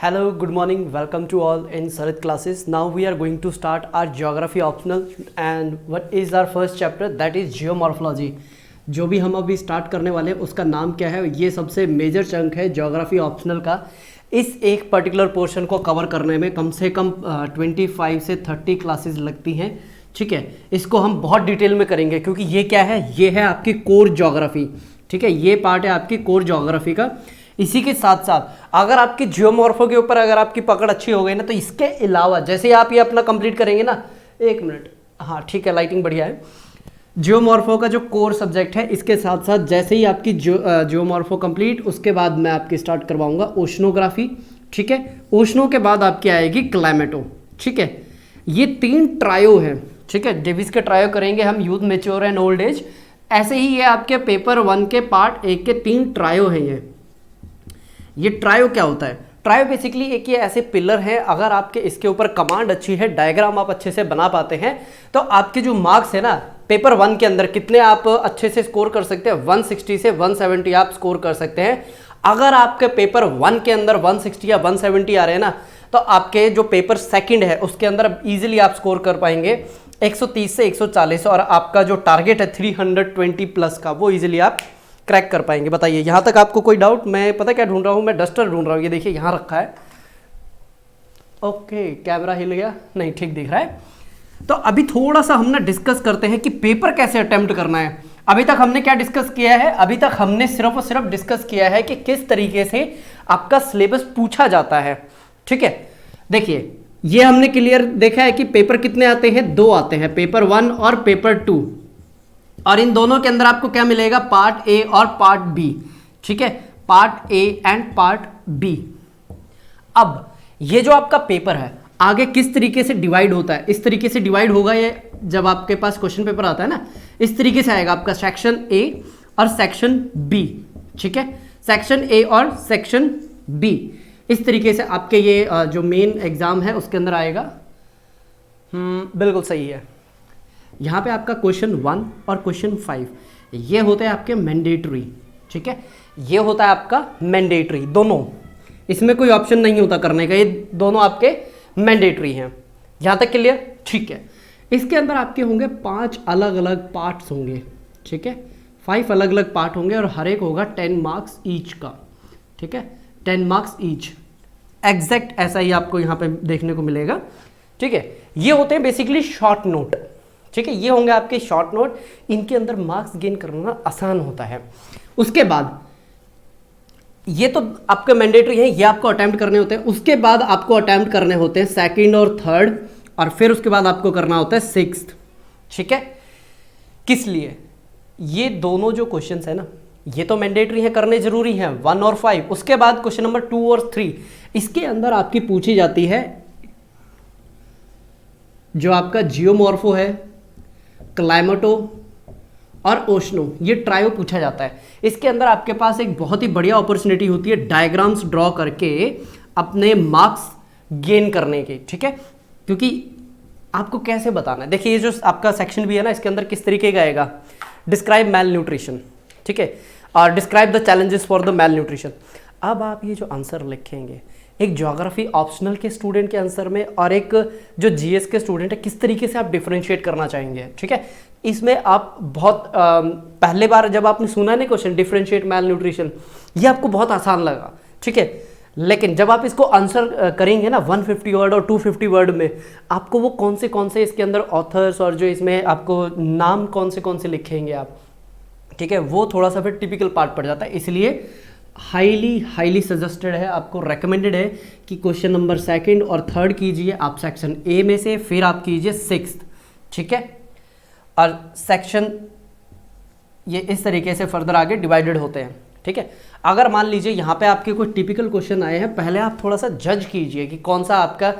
Hello, good morning. Welcome to all in Sarit classes. Now we are going to start our geography optional and what is our first chapter, that is geomorphology. जो भी हम अभी start करने वाले हैं उसका नाम क्या है, ये सबसे मेजर चंक है ज्योग्राफी ऑप्शनल का। इस एक पर्टिकुलर पोर्शन को कवर करने में कम से कम 25 से 30 क्लासेस लगती हैं। ठीक है, इसको हम बहुत डिटेल में करेंगे क्योंकि ये क्या है, ये है आपकी कोर ज्योग्राफी। ठीक है, ये पार्ट है आपकी कोर ज्योग्राफी का। इसी के साथ साथ अगर आपकी जियोमॉर्फो के ऊपर अगर आपकी पकड़ अच्छी हो गई ना, तो इसके अलावा जैसे आप ये अपना कंप्लीट करेंगे ना, एक मिनट, हाँ ठीक है, लाइटिंग बढ़िया है। जियोमॉर्फो का जो कोर सब्जेक्ट है, इसके साथ साथ जैसे ही आपकी जियोमॉर्फो कंप्लीट, उसके बाद मैं आपकी स्टार्ट करवाऊंगा ओशनोग्राफी। ठीक है, ओशनो के बाद आपकी आएगी क्लाइमेटो। ठीक है, ये 3 ट्रायो है। ठीक है, जब इसके ट्रायो करेंगे हम youth, mature and old age, ऐसे ही ये आपके पेपर 1 के पार्ट 1 के 3 ट्रायो हैं। ये ट्रायो क्या होता है? ट्रायो बेसिकली एक ये ऐसे पिलर है, अगर आपके इसके ऊपर कमांड अच्छी है, डायग्राम आप अच्छे से बना पाते हैं, तो आपके जो मार्क्स है ना पेपर 1 के अंदर कितने आप अच्छे से स्कोर कर सकते हैं, 160 से 170 आप स्कोर कर सकते हैं। अगर आपके पेपर 1 के अंदर 160 या 170 आ रहे हैं ना, तो आपके जो पेपर सेकंड है उसके अंदर इजीली आप स्कोर कर पाएंगे 130 से 140, और आपका जो टारगेट है 320 प्लस का, वो इजीली आप क्रैक कर पाएंगे। बताइए, यहाँ तक आपको कोई डाउट? मैं पता क्या ढूंढ रहा हूँ, मैं डस्टर ढूंढ रहा हूँ। ये देखिए यहाँ रखा है। ओके, कैमरा हिल गया, नहीं ठीक दिख रहा है। तो अभी थोड़ा सा हम ना डिस्कस करते हैं कि पेपर कैसे अटेम्प्ट करना है। अभी तक हमने क्या डिस्कस किया है? अभी तक हमने सिर्फ और सिर्फ डिस्कस किया है कि किस तरीके से आपका सिलेबस पूछा जाता है। ठीक है, देखिए ये हमने क्लियर देखा है कि पेपर कितने आते हैं, 2 आते हैं, पेपर 1 और पेपर 2, और इन दोनों के अंदर आपको क्या मिलेगा, पार्ट ए और पार्ट बी। ठीक है, part A and part B. अब ये जो आपका पेपर है आगे किस तरीके से डिवाइड होता है, इस तरीके से डिवाइड होगा। ये जब आपके पास क्वेश्चन पेपर आता है ना, इस तरीके से आएगा आपका सेक्शन ए और सेक्शन बी। ठीक है, सेक्शन ए और सेक्शन बी, इस तरीके से आपके ये जो मेन एग्जाम है उसके अंदर आएगा। बिल्कुल सही है। यहाँ पे आपका क्वेश्चन 1 और क्वेश्चन 5 ये होते हैं आपके मैंडेटरी। ठीक है, ये होता है आपका मैंडेटरी, दोनों, इसमें कोई ऑप्शन नहीं होता करने का, ये दोनों आपके मैंडेटरी हैं। यहाँ तक क्लियर? ठीक है, इसके अंदर आपके होंगे 5 अलग अलग पार्ट्स होंगे। ठीक है, 5 अलग अलग पार्ट होंगे और हर एक होगा 10 मार्क्स ईच का। ठीक है, 10 मार्क्स ईच, एग्जैक्ट ऐसा ही आपको यहाँ पे देखने को मिलेगा। ठीक है, ये होते हैं बेसिकली शॉर्ट नोट। ठीक है, ये होंगे आपके शॉर्ट नोट, इनके अंदर मार्क्स गेन करना आसान होता है। उसके बाद ये तो आपके मैंडेटरी है, ये आपको अटेम्प्ट करने होते हैं। उसके बाद आपको अटेम्प्ट करने होते हैं 2nd और 3rd, और फिर उसके बाद आपको करना होता है 6th। ठीक है, किस लिए? ये दोनों जो क्वेश्चंस है ना, ये तो मैंडेटरी है, करने जरूरी है, 1 और 5। उसके बाद क्वेश्चन नंबर 2 और 3, इसके अंदर आपकी पूछी जाती है जो आपका जियोमॉर्फो है, क्लाइमेटो और ओशनो, ये ट्रायो पूछा जाता है। इसके अंदर आपके पास एक बहुत ही बढ़िया अपॉर्चुनिटी होती है डायग्राम्स ड्रॉ करके अपने मार्क्स गेन करने के। ठीक है, क्योंकि आपको कैसे बताना है, देखिए ये जो आपका सेक्शन भी है ना, इसके अंदर किस तरीके का आएगा, डिस्क्राइब मैल न्यूट्रिशन। ठीक है, और describe the challenges for the malnutrition. अब आप ये जो आंसर लिखेंगे, एक ज्योग्राफी ऑप्शनल के स्टूडेंट के आंसर में और एक जो जीएस के स्टूडेंट है, किस तरीके से आप डिफरेंशिएट करना चाहेंगे। ठीक है, इसमें आप बहुत पहले बार जब आपने सुना है ना क्वेश्चन डिफरेंशिएट मैल न्यूट्रिशन, ये आपको बहुत आसान लगा। ठीक है, लेकिन जब आप इसको आंसर करेंगे ना 150 वर्ड और 250 वर्ड में, आपको वो कौन से इसके अंदर ऑथर्स और जो इसमें आपको नाम कौन से लिखेंगे आप, ठीक है, वो थोड़ा सा फिर टिपिकल पार्ट पड़ जाता है। इसलिए हाईली सजेस्टेड है, आपको रेकमेंडेड है कि क्वेश्चन नंबर 2nd और 3rd कीजिए आप सेक्शन ए में से, फिर आप कीजिए 6th। ठीक है, और सेक्शन ये इस तरीके से फर्दर आगे डिवाइडेड होते हैं। ठीक है, अगर मान लीजिए यहाँ पे आपके कोई टिपिकल क्वेश्चन आए हैं, पहले आप थोड़ा सा जज कीजिए कि कौन सा आपका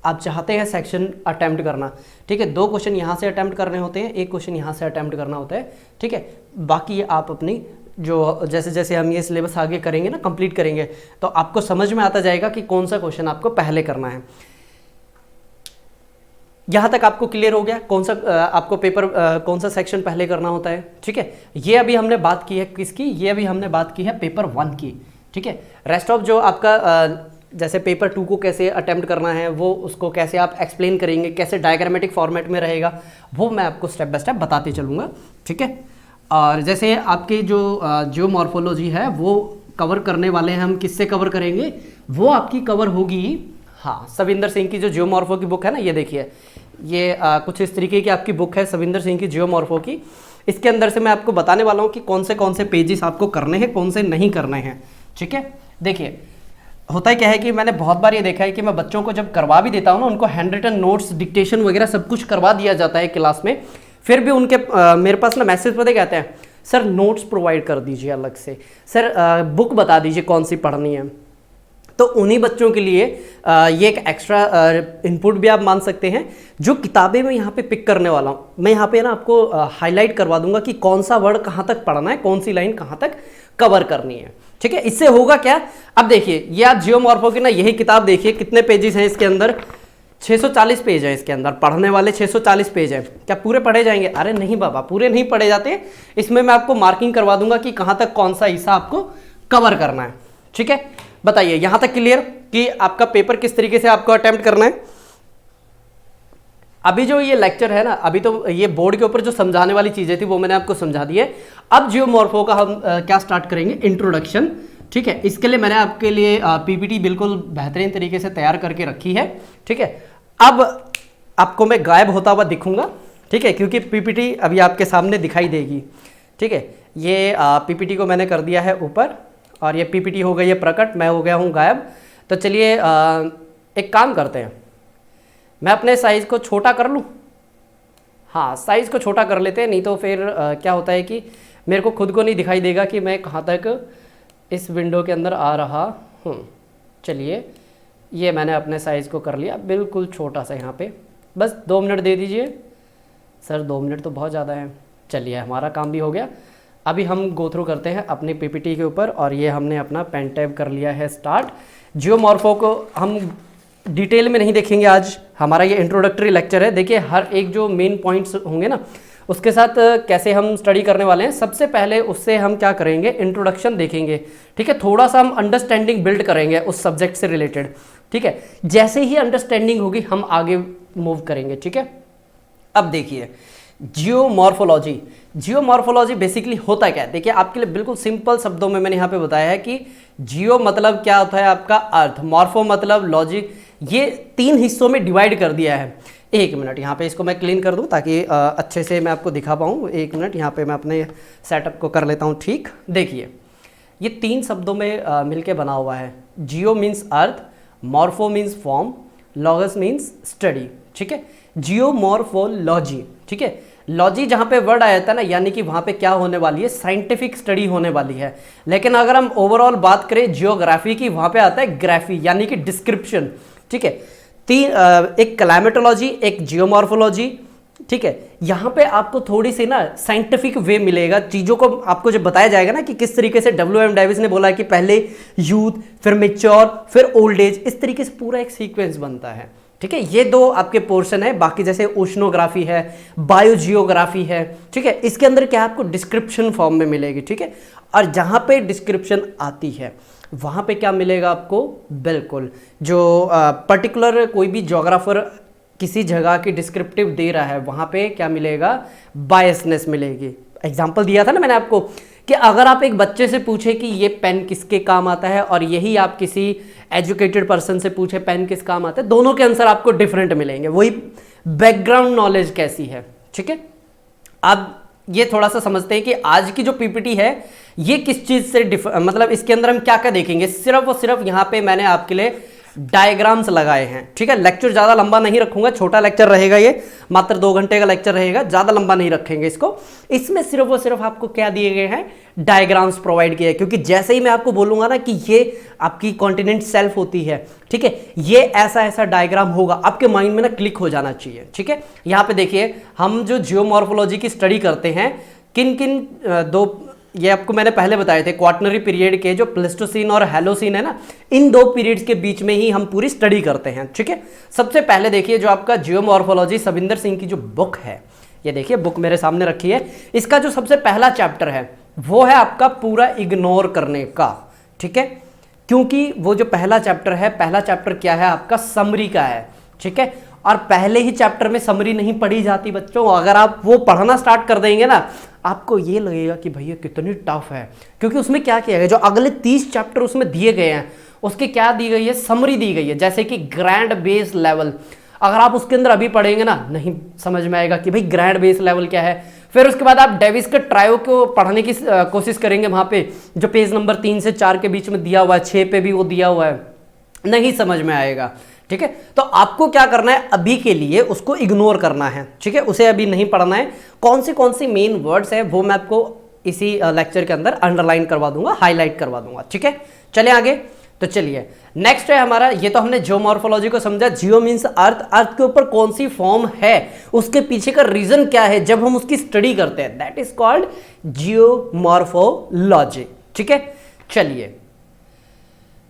आप चाहते हैं सेक्शन अटेम्प्ट करना। ठीक है, 2 क्वेश्चन यहाँ से अटेम्प्ट करने होते हैं, 1 क्वेश्चन यहाँ से अटेम्प्ट करना होता है। ठीक है, बाकी आप अपनी जो जैसे जैसे हम ये सिलेबस आगे करेंगे ना, कंप्लीट करेंगे, तो आपको समझ में आता जाएगा कि कौन सा क्वेश्चन आपको पहले करना है। यहाँ तक आपको क्लियर हो गया कौन सा आपको पेपर कौन सा सेक्शन पहले करना होता है। ठीक है, ये अभी हमने बात की है किसकी, ये अभी हमने बात की है पेपर 1 की। ठीक है, रेस्ट ऑफ जो आपका जैसे पेपर 2 को कैसे अटेम्प्ट करना है, वो उसको कैसे आप एक्सप्लेन करेंगे, कैसे डायग्रामेटिक फॉर्मेट में रहेगा, वो मैं आपको स्टेप बाय स्टेप बताते चलूँगा, ठीक है। और जैसे आपकी जो जियोमॉर्फोलॉजी है वो कवर करने वाले हैं हम, किससे कवर करेंगे, वो आपकी कवर होगी, हाँ, सविंदर सिंह की जो जियोमॉर्फो की बुक है ना, ये देखिए, ये कुछ इस तरीके की आपकी बुक है सविंदर सिंह की जियोमॉर्फो की। इसके अंदर से मैं आपको बताने वाला हूँ कि कौन से पेजेस आपको करने हैं, कौन से नहीं करने हैं, ठीक है। देखिए होता है क्या है कि मैंने बहुत बार ये देखा है कि मैं बच्चों को जब करवा भी देता हूँ ना, उनको हैंड रिटन नोट्स, डिक्टेशन वगैरह सब कुछ करवा दिया जाता है क्लास में, फिर भी उनके मेरे पास ना मैसेज पता कहते हैं, सर नोट्स प्रोवाइड कर दीजिए अलग से, सर बुक बता दीजिए कौन सी पढ़नी है। तो उन्हीं बच्चों के लिए ये एक एक्स्ट्रा इनपुट भी आप मान सकते हैं। जो किताबें मैं यहाँ पे पिक करने वाला हूँ, मैं यहाँ पे ना आपको हाईलाइट करवा दूंगा कि कौन सा वर्ड कहाँ तक पढ़ना है, कौन सी लाइन कहाँ तक कवर करनी है, ठीक है। इससे होगा क्या, अब देखिए ये आप जियोमॉर्फो की ना यही किताब देखिए, कितने पेजेस हैं इसके अंदर, 640 पेज है इसके अंदर, पढ़ने वाले 640 पेज है। क्या पूरे पढ़े जाएंगे? अरे नहीं बाबा, पूरे नहीं पढ़े जाते। इसमें मैं आपको मार्किंग करवा दूंगा कि कहाँ तक कौन सा हिस्सा आपको कवर करना है, ठीक है। बताइए यहाँ तक क्लियर कि आपका पेपर किस तरीके से आपको अटेम्प्ट करना है। अभी जो ये लेक्चर है ना, अभी तो ये बोर्ड के ऊपर जो समझाने वाली चीजें थी वो मैंने आपको समझा दी है। अब जियोमॉर्फो का हम क्या स्टार्ट करेंगे, इंट्रोडक्शन, ठीक है। इसके लिए मैंने आपके लिए पीपीटी बिल्कुल बेहतरीन तरीके से तैयार करके रखी है, ठीक है। अब आपको मैं गायब होता हुआ दिखूंगा, ठीक है, क्योंकि पीपीटी अभी आपके सामने दिखाई देगी, ठीक है। ये पीपीटी को मैंने कर दिया है ऊपर, और ये पीपीटी हो गई है प्रकट, मैं हो गया हूँ गायब। तो चलिए एक काम करते हैं, मैं अपने साइज़ को छोटा कर लूँ, हाँ साइज़ को छोटा कर लेते हैं, नहीं तो फिर क्या होता है कि मेरे को खुद को नहीं दिखाई देगा कि मैं कहाँ तक इस विंडो के अंदर आ रहा हूँ। चलिए ये मैंने अपने साइज़ को कर लिया बिल्कुल छोटा सा, यहाँ पे बस 2 मिनट दे दीजिए। सर 2 मिनट तो बहुत ज़्यादा है। चलिए हमारा काम भी हो गया। अभी हम गो थ्रू करते हैं अपनी पीपीटी के ऊपर, और ये हमने अपना पेन टैब कर लिया है स्टार्ट। जियोमॉर्फो को हम डिटेल में नहीं देखेंगे आज, हमारा ये इंट्रोडक्टरी लेक्चर है। देखिए हर एक जो मेन पॉइंट्स होंगे ना, उसके साथ कैसे हम स्टडी करने वाले हैं। सबसे पहले उससे हम क्या करेंगे, इंट्रोडक्शन देखेंगे, ठीक है। थोड़ा सा हम अंडरस्टैंडिंग बिल्ड करेंगे उस सब्जेक्ट से रिलेटेड, ठीक है। जैसे ही अंडरस्टैंडिंग होगी हम आगे मूव करेंगे, ठीक है। अब देखिए जियोमॉर्फोलॉजी, जियोमॉर्फोलॉजी बेसिकली होता क्या है, देखिए आपके लिए बिल्कुल सिंपल शब्दों में मैंने यहाँ पे बताया है कि जियो मतलब क्या होता है आपका अर्थ, मॉर्फो मतलब लॉजिक, ये 3 हिस्सों में डिवाइड कर दिया है। 1 मिनट यहाँ पे इसको मैं क्लीन कर दूँ ताकि अच्छे से मैं आपको दिखा पाऊँ। 1 मिनट यहाँ पे मैं अपने सेटअप को कर लेता हूँ ठीक। देखिए ये 3 शब्दों में मिलके बना हुआ है। जियो means earth, morpho means form, logos means study, ठीक है। जियोमॉर्फोलॉजी, ठीक है। लॉजी जहाँ पे वर्ड आया था ना, यानी कि वहाँ पे क्या होने वाली है, साइंटिफिक स्टडी होने वाली है। लेकिन अगर हम ओवरऑल बात करें जियोग्राफी की, वहाँ पे आता है ग्राफी यानी कि डिस्क्रिप्शन, ठीक है। एक क्लाइमेटोलॉजी, एक जियोमॉर्फोलॉजी, ठीक है। यहाँ पे आपको थोड़ी सी ना साइंटिफिक वे मिलेगा, चीज़ों को आपको जब बताया जाएगा ना कि किस तरीके से WM डेविस ने बोला है कि पहले यूथ, फिर मैच्योर, फिर ओल्ड एज, इस तरीके से पूरा एक सीक्वेंस बनता है, ठीक है। ये 2 आपके पोर्शन है। बाकी जैसे ओशनोग्राफी है, बायोजियोग्राफी है, ठीक है। इसके अंदर क्या आपको डिस्क्रिप्शन फॉर्म में मिलेगी, ठीक है। और जहाँ पे डिस्क्रिप्शन आती है वहाँ पे क्या मिलेगा आपको, बिल्कुल जो पर्टिकुलर कोई भी ज्योग्राफर किसी जगह की डिस्क्रिप्टिव दे रहा है, वहाँ पे क्या मिलेगा, बायसनेस मिलेगी। एग्जाम्पल दिया था ना मैंने आपको कि अगर आप एक बच्चे से पूछे कि ये पेन किसके काम आता है, और यही आप किसी एजुकेटेड पर्सन से पूछे पेन किस काम आता है, दोनों के आंसर आपको डिफरेंट मिलेंगे। वही बैकग्राउंड नॉलेज कैसी है, ठीक है। अब ये थोड़ा सा समझते हैं कि आज की जो पीपीटी है ये किस चीज़ से मतलब इसके अंदर हम क्या क्या देखेंगे। सिर्फ और सिर्फ यहाँ पे मैंने आपके लिए डायग्राम्स लगाए हैं, ठीक है। लेक्चर ज़्यादा लंबा नहीं रखूंगा, छोटा लेक्चर रहेगा, ये मात्र 2 घंटे का लेक्चर रहेगा, ज़्यादा लंबा नहीं रखेंगे इसको। इसमें सिर्फ और सिर्फ आपको क्या दिए गए हैं, डायग्राम्स प्रोवाइड किए हैं। क्योंकि जैसे ही मैं आपको बोलूंगा ना कि ये आपकी कॉन्टिनेंट सेल्फ होती है, ठीक है, ये ऐसा ऐसा डायग्राम होगा, आपके माइंड में ना क्लिक हो जाना चाहिए, ठीक है। यहाँ पे देखिए हम जो जियोमॉर्फोलॉजी की स्टडी करते हैं, किन किन 2, ये आपको मैंने पहले बताए थे, क्वाटरनरी पीरियड के जो प्लेस्टोसीन और हेलोसीन है ना, इन 2 पीरियड्स के बीच में ही हम पूरी स्टडी करते हैं, ठीक है। सबसे पहले देखिए जो आपका जियोमॉर्फोलॉजी सविंदर सिंह की जो बुक है, ये देखिए बुक मेरे सामने रखी है। इसका जो सबसे पहला चैप्टर है वो है आपका पूरा इग्नोर करने का, ठीक है। क्योंकि वो जो पहला चैप्टर है, पहला चैप्टर क्या है आपका, समरी का है, ठीक है। और पहले ही चैप्टर में समरी नहीं पढ़ी जाती बच्चों, अगर आप वो पढ़ना स्टार्ट कर देंगे ना, आपको ये लगेगा कि भैया कितनी टफ है, क्योंकि उसमें क्या किया गया, जो अगले 30 चैप्टर उसमें दिए गए हैं, उसके क्या दी गई है, समरी दी गई है। जैसे कि ग्रैंड बेस लेवल, अगर आप उसके अंदर अभी पढ़ेंगे ना, नहीं समझ में आएगा कि भाई ग्रैंड बेस लेवल क्या है। फिर उसके बाद आप डेविस के ट्रायो को पढ़ने की कोशिश करेंगे, वहां पे जो पेज नंबर 3 से 4 के बीच में दिया हुआ है, 6 पे भी वो दिया हुआ है, नहीं समझ में आएगा, ठीक है। तो आपको क्या करना है, अभी के लिए उसको इग्नोर करना है, ठीक है, उसे अभी नहीं पढ़ना है। कौन सी मेन वर्ड्स है वो मैं आपको इसी लेक्चर के अंदर अंडरलाइन करवा दूंगा, हाईलाइट करवा दूंगा, ठीक है। चलिए आगे, तो चलिए नेक्स्ट है हमारा, ये तो हमने जियोमॉर्फोलॉजी को समझा। जियो मीन्स अर्थ, अर्थ के ऊपर कौन सी फॉर्म है, उसके पीछे का रीजन क्या है, जब हम उसकी स्टडी करते हैं, दैट इज कॉल्ड जियोमॉर्फोलॉजी, ठीक है। चलिए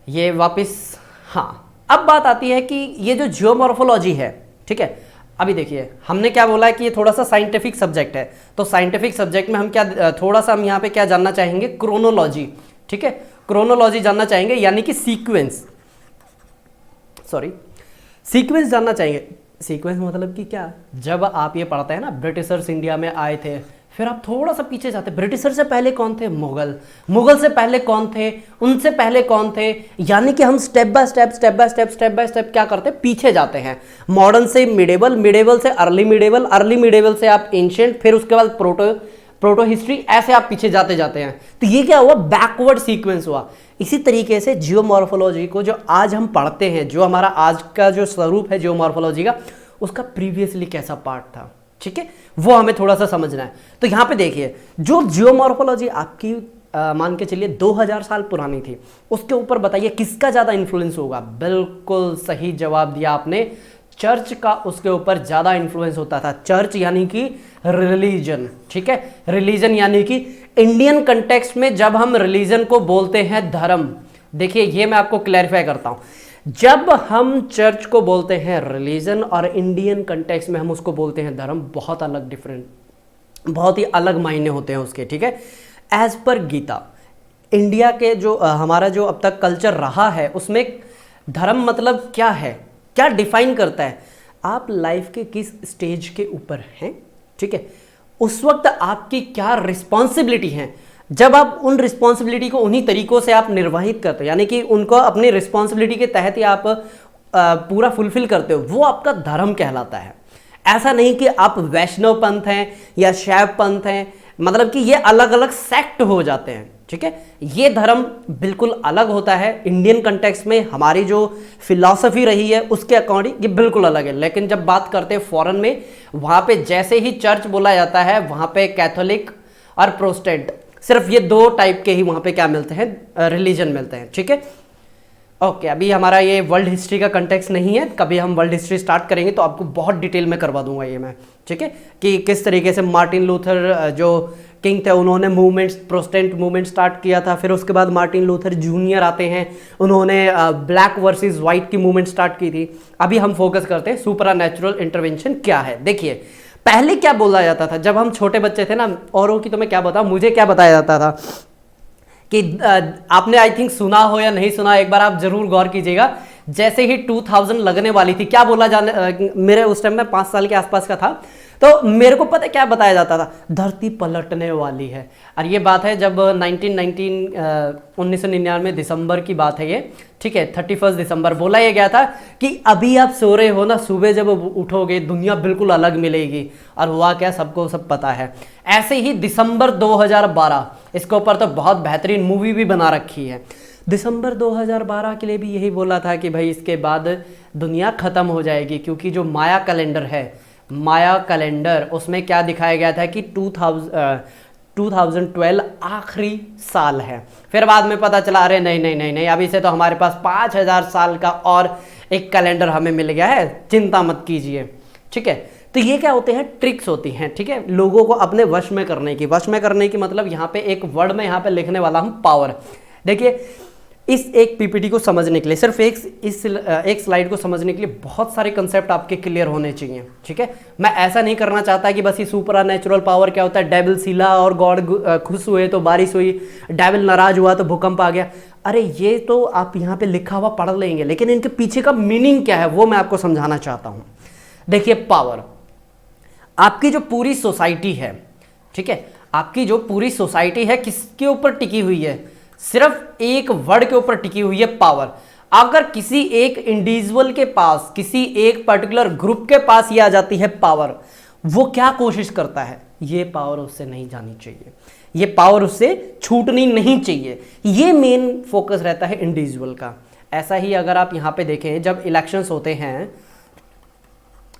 ये वापस, हाँ, अब बात आती है कि ये जो जियोमॉर्फोलॉजी है, ठीक है, अभी देखिए हमने क्या बोला है कि ये थोड़ा सा साइंटिफिक सब्जेक्ट है, तो साइंटिफिक सब्जेक्ट में हम क्या थोड़ा सा हम यहाँ पे क्या जानना चाहेंगे, क्रोनोलॉजी, ठीक है, क्रोनोलॉजी जानना चाहेंगे, यानी कि सीक्वेंस जानना चाहेंगे। सीक्वेंस मतलब कि क्या, जब आप ये पढ़ते हैं ना, ब्रिटिशर्स इंडिया में आए थे, फिर आप थोड़ा सा पीछे जाते, ब्रिटिशर से पहले कौन थे, मुगल से पहले कौन थे, उनसे पहले कौन थे, यानी कि हम स्टेप बाय स्टेप क्या करते हैं, पीछे जाते हैं। मॉडर्न से मिडेवल, मिडेवल से अर्ली मिडेवल, अर्ली मिडेवल से आप एंशिएंट, फिर उसके बाद प्रोटो हिस्ट्री, ऐसे आप पीछे जाते जाते हैं। तो ये क्या हुआ, बैकवर्ड सीक्वेंस हुआ। इसी तरीके से जियोमॉर्फोलॉजी को जो आज हम पढ़ते हैं, जो हमारा आज का जो स्वरूप है जियोमॉर्फोलॉजी का, उसका प्रीवियसली कैसा पार्ट था, ठीक है, वो हमें थोड़ा सा समझना है। तो यहां पे देखिए, जो जियोमॉर्फोलॉजी आपकी मान के चलिए 2000 साल पुरानी थी, उसके ऊपर बताइए किसका ज्यादा इन्फ्लुएंस होगा। बिल्कुल सही जवाब दिया आपने, चर्च का उसके ऊपर ज्यादा इन्फ्लुएंस होता था। चर्च यानी कि रिलीजन, ठीक है, रिलीजन यानी कि इंडियन कंटेक्स्ट में जब हम रिलीजन को बोलते हैं धर्म, देखिए ये मैं आपको क्लैरिफाई करता हूं, जब हम चर्च को बोलते हैं रिलीजन और इंडियन कंटेक्स्ट में हम उसको बोलते हैं धर्म, बहुत अलग डिफरेंट, बहुत ही अलग मायने होते हैं उसके, ठीक है। एज पर गीता, इंडिया के जो हमारा जो अब तक कल्चर रहा है, उसमें धर्म मतलब क्या है, क्या डिफाइन करता है, आप लाइफ के किस स्टेज के ऊपर हैं, ठीक है, उस वक्त आपकी क्या रिस्पॉन्सिबिलिटी है, जब आप उन रिस्पॉन्सिबिलिटी को उन्हीं तरीकों से आप निर्वाहित करते हो, यानी कि उनको अपनी रिस्पॉन्सिबिलिटी के तहत ही आप पूरा फुलफिल करते हो, वो आपका धर्म कहलाता है। ऐसा नहीं कि आप वैष्णव पंथ हैं या शैव पंथ हैं, मतलब कि ये अलग अलग सेक्ट हो जाते हैं, ठीक है। ये धर्म बिल्कुल अलग होता है। इंडियन कंटेक्स्ट में हमारी जो फिलॉसफी रही है उसके अकॉर्डिंग ये बिल्कुल अलग है। लेकिन जब बात करते हैं फॉरेन में, वहां पे जैसे ही चर्च बोला जाता है, वहां पे कैथोलिक और प्रोटेस्टेंट, सिर्फ ये दो टाइप के ही वहां पे क्या मिलते हैं, रिलीजन मिलते हैं, ठीक है। ओके, अभी हमारा ये वर्ल्ड हिस्ट्री का कंटेक्स्ट नहीं है, कभी हम वर्ल्ड हिस्ट्री स्टार्ट करेंगे तो आपको बहुत डिटेल में करवा दूंगा ये मैं, ठीक है, कि किस तरीके से मार्टिन लूथर जो किंग थे, उन्होंने मूवमेंट्स, प्रोटेस्टेंट मूवमेंट स्टार्ट किया था। फिर उसके बाद मार्टिन लूथर जूनियर आते हैं, उन्होंने ब्लैक वर्सेस वाइट की मूवमेंट स्टार्ट की थी। अभी हम फोकस करते हैं सुपरनैचुरल इंटरवेंशन क्या है। देखिए पहले क्या बोला जाता था, जब हम छोटे बच्चे थे ना, औरों की तो मैं क्या बताऊं, मुझे क्या बताया जाता था कि आपने आई थिंक सुना हो या नहीं सुना, एक बार आप जरूर गौर कीजिएगा। जैसे ही 2000 लगने वाली थी, क्या बोला जाने, मेरे उस टाइम में 5 साल के आसपास का था, तो मेरे को पता क्या बताया जाता था, धरती पलटने वाली है। और ये बात है जब 1999 दिसंबर की बात है ये, ठीक है, 31 दिसंबर बोला ये गया था कि अभी आप सो रहे हो ना, सुबह जब उठोगे दुनिया बिल्कुल अलग मिलेगी। और हुआ क्या, सबको सब पता है। ऐसे ही दिसंबर 2012, इसके ऊपर तो बहुत बेहतरीन मूवी भी बना रखी है। दिसंबर 2012 के लिए भी यही बोला था कि भाई इसके बाद दुनिया खत्म हो जाएगी, क्योंकि जो माया कैलेंडर है, माया कैलेंडर, उसमें क्या दिखाया गया था कि 2012 आखिरी साल है। फिर बाद में पता चला अरे नहीं नहीं नहीं नहीं, अभी से तो हमारे पास 5000 साल का और एक कैलेंडर हमें मिल गया है, चिंता मत कीजिए, ठीक है। तो ये क्या होते हैं, ट्रिक्स होती हैं, ठीक है, लोगों को अपने वश में करने की। वश में करने की मतलब यहाँ पे एक वर्ड में यहाँ पे लिखने वाला हूँ, पावर। देखिए इस एक पीपीटी को समझने के लिए, सिर्फ एक स्लाइड को समझने के लिए बहुत सारे कंसेप्ट आपके क्लियर होने चाहिए, ठीक है। मैं ऐसा नहीं करना चाहता कि बस ये सुपर नेचुरल पावर क्या होता है, डेविल सिला और गॉड खुश हुए तो बारिश हुई, डेविल नाराज हुआ तो भूकंप आ गया। अरे ये तो आप यहाँ पे लिखा हुआ पढ़ लेंगे, लेकिन इनके पीछे का मीनिंग क्या है वो मैं आपको समझाना चाहता हूँ। देखिए, पावर, आपकी जो पूरी सोसाइटी है, ठीक है, आपकी जो पूरी सोसाइटी है किसके ऊपर टिकी हुई है? सिर्फ एक वर्ड के ऊपर टिकी हुई है, पावर। अगर किसी एक इंडिविजुअल के पास, किसी एक पर्टिकुलर ग्रुप के पास ये आ जाती है पावर, वो क्या कोशिश करता है? ये पावर उससे नहीं जानी चाहिए, ये पावर उससे छूटनी नहीं चाहिए। ये मेन फोकस रहता है इंडिविजुअल का। ऐसा ही अगर आप यहाँ पे देखें, जब इलेक्शंस होते हैं,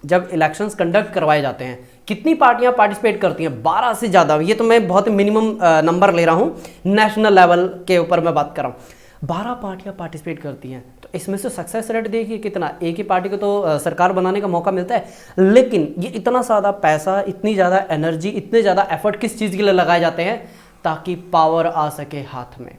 जब इलेक्शंस कंडक्ट करवाए जाते हैं, कितनी पार्टियां पार्टिसिपेट करती हैं? 12 से ज़्यादा। ये तो मैं बहुत मिनिमम नंबर ले रहा हूँ, नेशनल लेवल के ऊपर मैं बात कर रहा हूँ। 12 पार्टियां पार्टिसिपेट करती हैं, तो इसमें से सक्सेस रेट देखिए कितना। एक ही पार्टी को तो सरकार बनाने का मौका मिलता है, लेकिन ये इतना ज़्यादा पैसा, इतनी ज़्यादा एनर्जी, इतने ज़्यादा एफर्ट किस चीज़ के लिए लगाए जाते हैं? ताकि पावर आ सके हाथ में,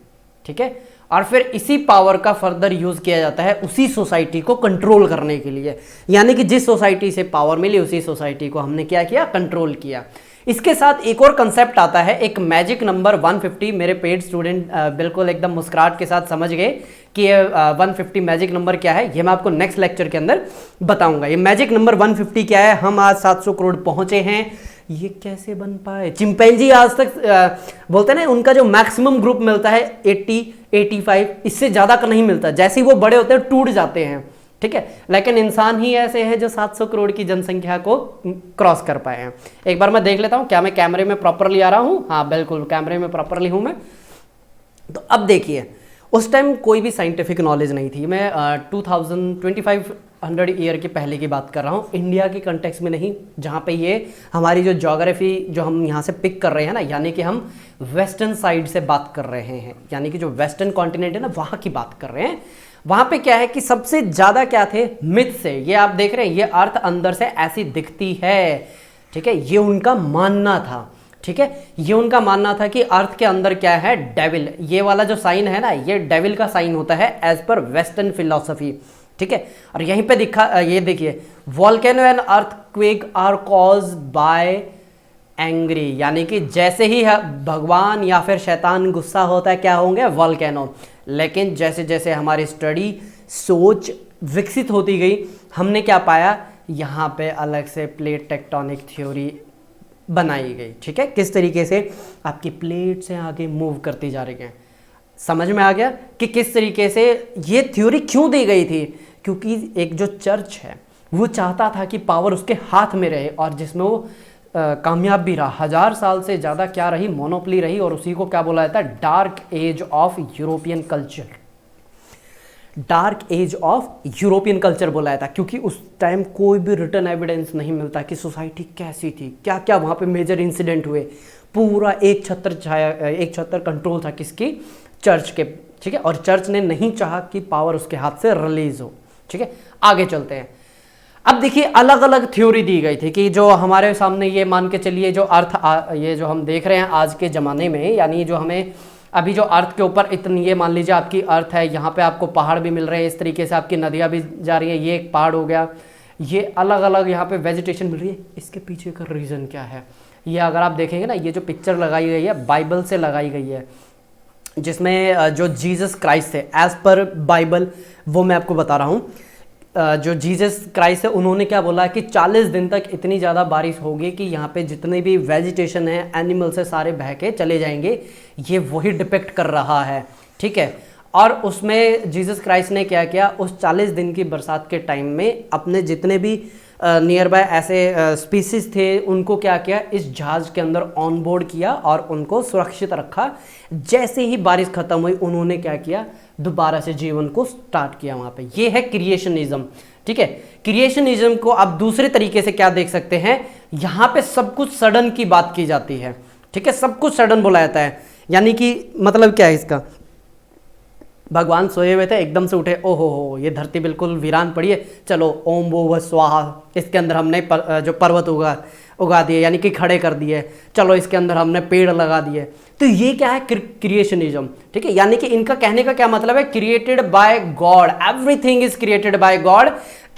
ठीक है। और फिर इसी पावर का फर्दर यूज किया जाता है उसी सोसाइटी को कंट्रोल करने के लिए। यानी कि जिस सोसाइटी से पावर मिली उसी सोसाइटी को हमने क्या किया? कंट्रोल किया। इसके साथ एक और कंसेप्ट आता है, एक मैजिक नंबर 150। मेरे पेड स्टूडेंट बिल्कुल एकदम मुस्कुराहट के साथ समझ गए कि ये 150 मैजिक नंबर क्या है। ये मैं आपको नेक्स्ट लेक्चर के अंदर बताऊंगा। ये मैजिक नंबर 150 क्या है? हम आज 700 करोड़ पहुंचे हैं, ये कैसे बन पाए? चिंपैंजी आज तक बोलते हैं ना, उनका जो मैक्सिमम ग्रुप मिलता है 80, 85, इससे ज़्यादा का नहीं मिलता। जैसे ही वो बड़े होते हैं टूट जाते हैं, ठीक है। लेकिन इंसान ही ऐसे हैं जो 700 करोड़ की जनसंख्या को क्रॉस कर पाए हैं। एक बार मैं देख लेता हूँ क्या मैं कैमरे में प्रॉपरली आ रहा हूँ। हाँ बिल्कुल, कैमरे में प्रॉपरली हूँ मैं। तो अब देखिए, उस टाइम कोई भी साइंटिफिक नॉलेज नहीं थी। मैं 2500 ईयर के पहले की बात कर रहा हूँ, इंडिया के कंटेक्स्ट में नहीं, जहाँ पे ये हमारी जो ज्योग्राफी जो हम यहाँ से पिक कर रहे हैं ना, यानी कि हम वेस्टर्न साइड से बात कर रहे हैं, यानी कि जो वेस्टर्न कॉन्टिनेंट है ना, वहाँ की बात कर रहे हैं। वहाँ पे क्या है कि सबसे ज़्यादा क्या थे? मिथ से। ये आप देख रहे हैं, ये अर्थ अंदर से ऐसी दिखती है, ठीक है, ये उनका मानना था, ठीक है। ये उनका मानना था कि अर्थ के अंदर क्या है? डेविल। ये वाला जो साइन है ना, ये डेविल का साइन होता है एज पर वेस्टर्न फिलॉसफी, ठीक है। और यहीं पे दिखा, ये देखिए, volcano and earthquake are cause by angry, यानी कि जैसे ही भगवान या फिर शैतान गुस्सा होता है क्या होंगे? वॉल्केनो। लेकिन जैसे जैसे हमारी स्टडी, सोच विकसित होती गई, हमने क्या पाया? यहाँ पे अलग से प्लेट टेक्टोनिक थ्योरी बनाई गई, ठीक है। किस तरीके से आपकी प्लेट से आगे मूव करती जा रही है। समझ में आ गया कि किस तरीके से ये थ्योरी क्यों दी गई थी? क्योंकि एक जो चर्च है वो चाहता था कि पावर उसके हाथ में रहे, और जिसमें वो कामयाब भी रहा। 1000 साल से ज़्यादा क्या रही? मोनोपोली रही। और उसी को क्या बोला जाता है? Dark age of European culture. Dark age of European culture बोला जाता है, क्योंकि उस टाइम कोई भी रिटर्न एविडेंस नहीं मिलता कि सोसाइटी कैसी थी, क्या क्या वहाँ पे मेजर इंसिडेंट हुए। पूरा एक छत्र कंट्रोल था किसकी? चर्च के, ठीक है। और चर्च ने नहीं चाहा कि पावर उसके हाथ से रिलीज हो, ठीक है। आगे चलते हैं। अब देखिए, अलग अलग थ्योरी दी गई थी कि जो हमारे सामने, ये मान के चलिए, जो अर्थ ये जो हम देख रहे हैं आज के ज़माने में, यानी जो हमें अभी जो अर्थ के ऊपर इतनी, ये मान लीजिए आपकी अर्थ है, यहाँ पे आपको पहाड़ भी मिल रहे हैं, इस तरीके से आपकी नदियाँ भी जा रही हैं, ये एक पहाड़ हो गया, ये अलग अलग यहाँ पे वेजिटेशन मिल रही है। इसके पीछे का रीज़न क्या है? ये अगर आप देखेंगे ना, ये जो पिक्चर लगाई गई है बाइबल से लगाई गई है, जिसमें जो जीसस क्राइस्ट थे एज पर बाइबल, वो मैं आपको बता रहा हूँ। जो जीसस क्राइस्ट है, उन्होंने क्या बोला कि 40 दिन तक इतनी ज़्यादा बारिश होगी कि यहाँ पे जितने भी वेजिटेशन है, एनिमल्स है, सारे बह के चले जाएंगे। ये वही डिपेक्ट कर रहा है, ठीक है। और उसमें जीसस क्राइस्ट ने क्या किया? उस 40 दिन की बरसात के टाइम में अपने जितने भी नियर बाय ऐसे स्पीसीज थे, उनको क्या किया? इस जहाज के अंदर ऑन बोर्ड किया और उनको सुरक्षित रखा। जैसे ही बारिश खत्म हुई, उन्होंने क्या किया? दोबारा से जीवन को स्टार्ट किया वहाँ पे। ये है क्रिएशनिज्म, ठीक है। क्रिएशनिज्म को आप दूसरे तरीके से क्या देख सकते हैं? यहाँ पे सब कुछ सडन की बात की जाती है, ठीक है। सब कुछ सडन बोला जाता है, यानी कि मतलब क्या है इसका? भगवान सोए हुए थे, एकदम से उठे, ओहो हो ये धरती बिल्कुल वीरान पड़ी है, चलो ओम वो व स्वाहा, इसके अंदर हमने जो पर्वत उगा दिए, यानी कि खड़े कर दिए, चलो इसके अंदर हमने पेड़ लगा दिए। तो ये क्या है, क्रिएशनिज्म, ठीक है। यानी कि इनका कहने का क्या मतलब है, created by God, everything is created by God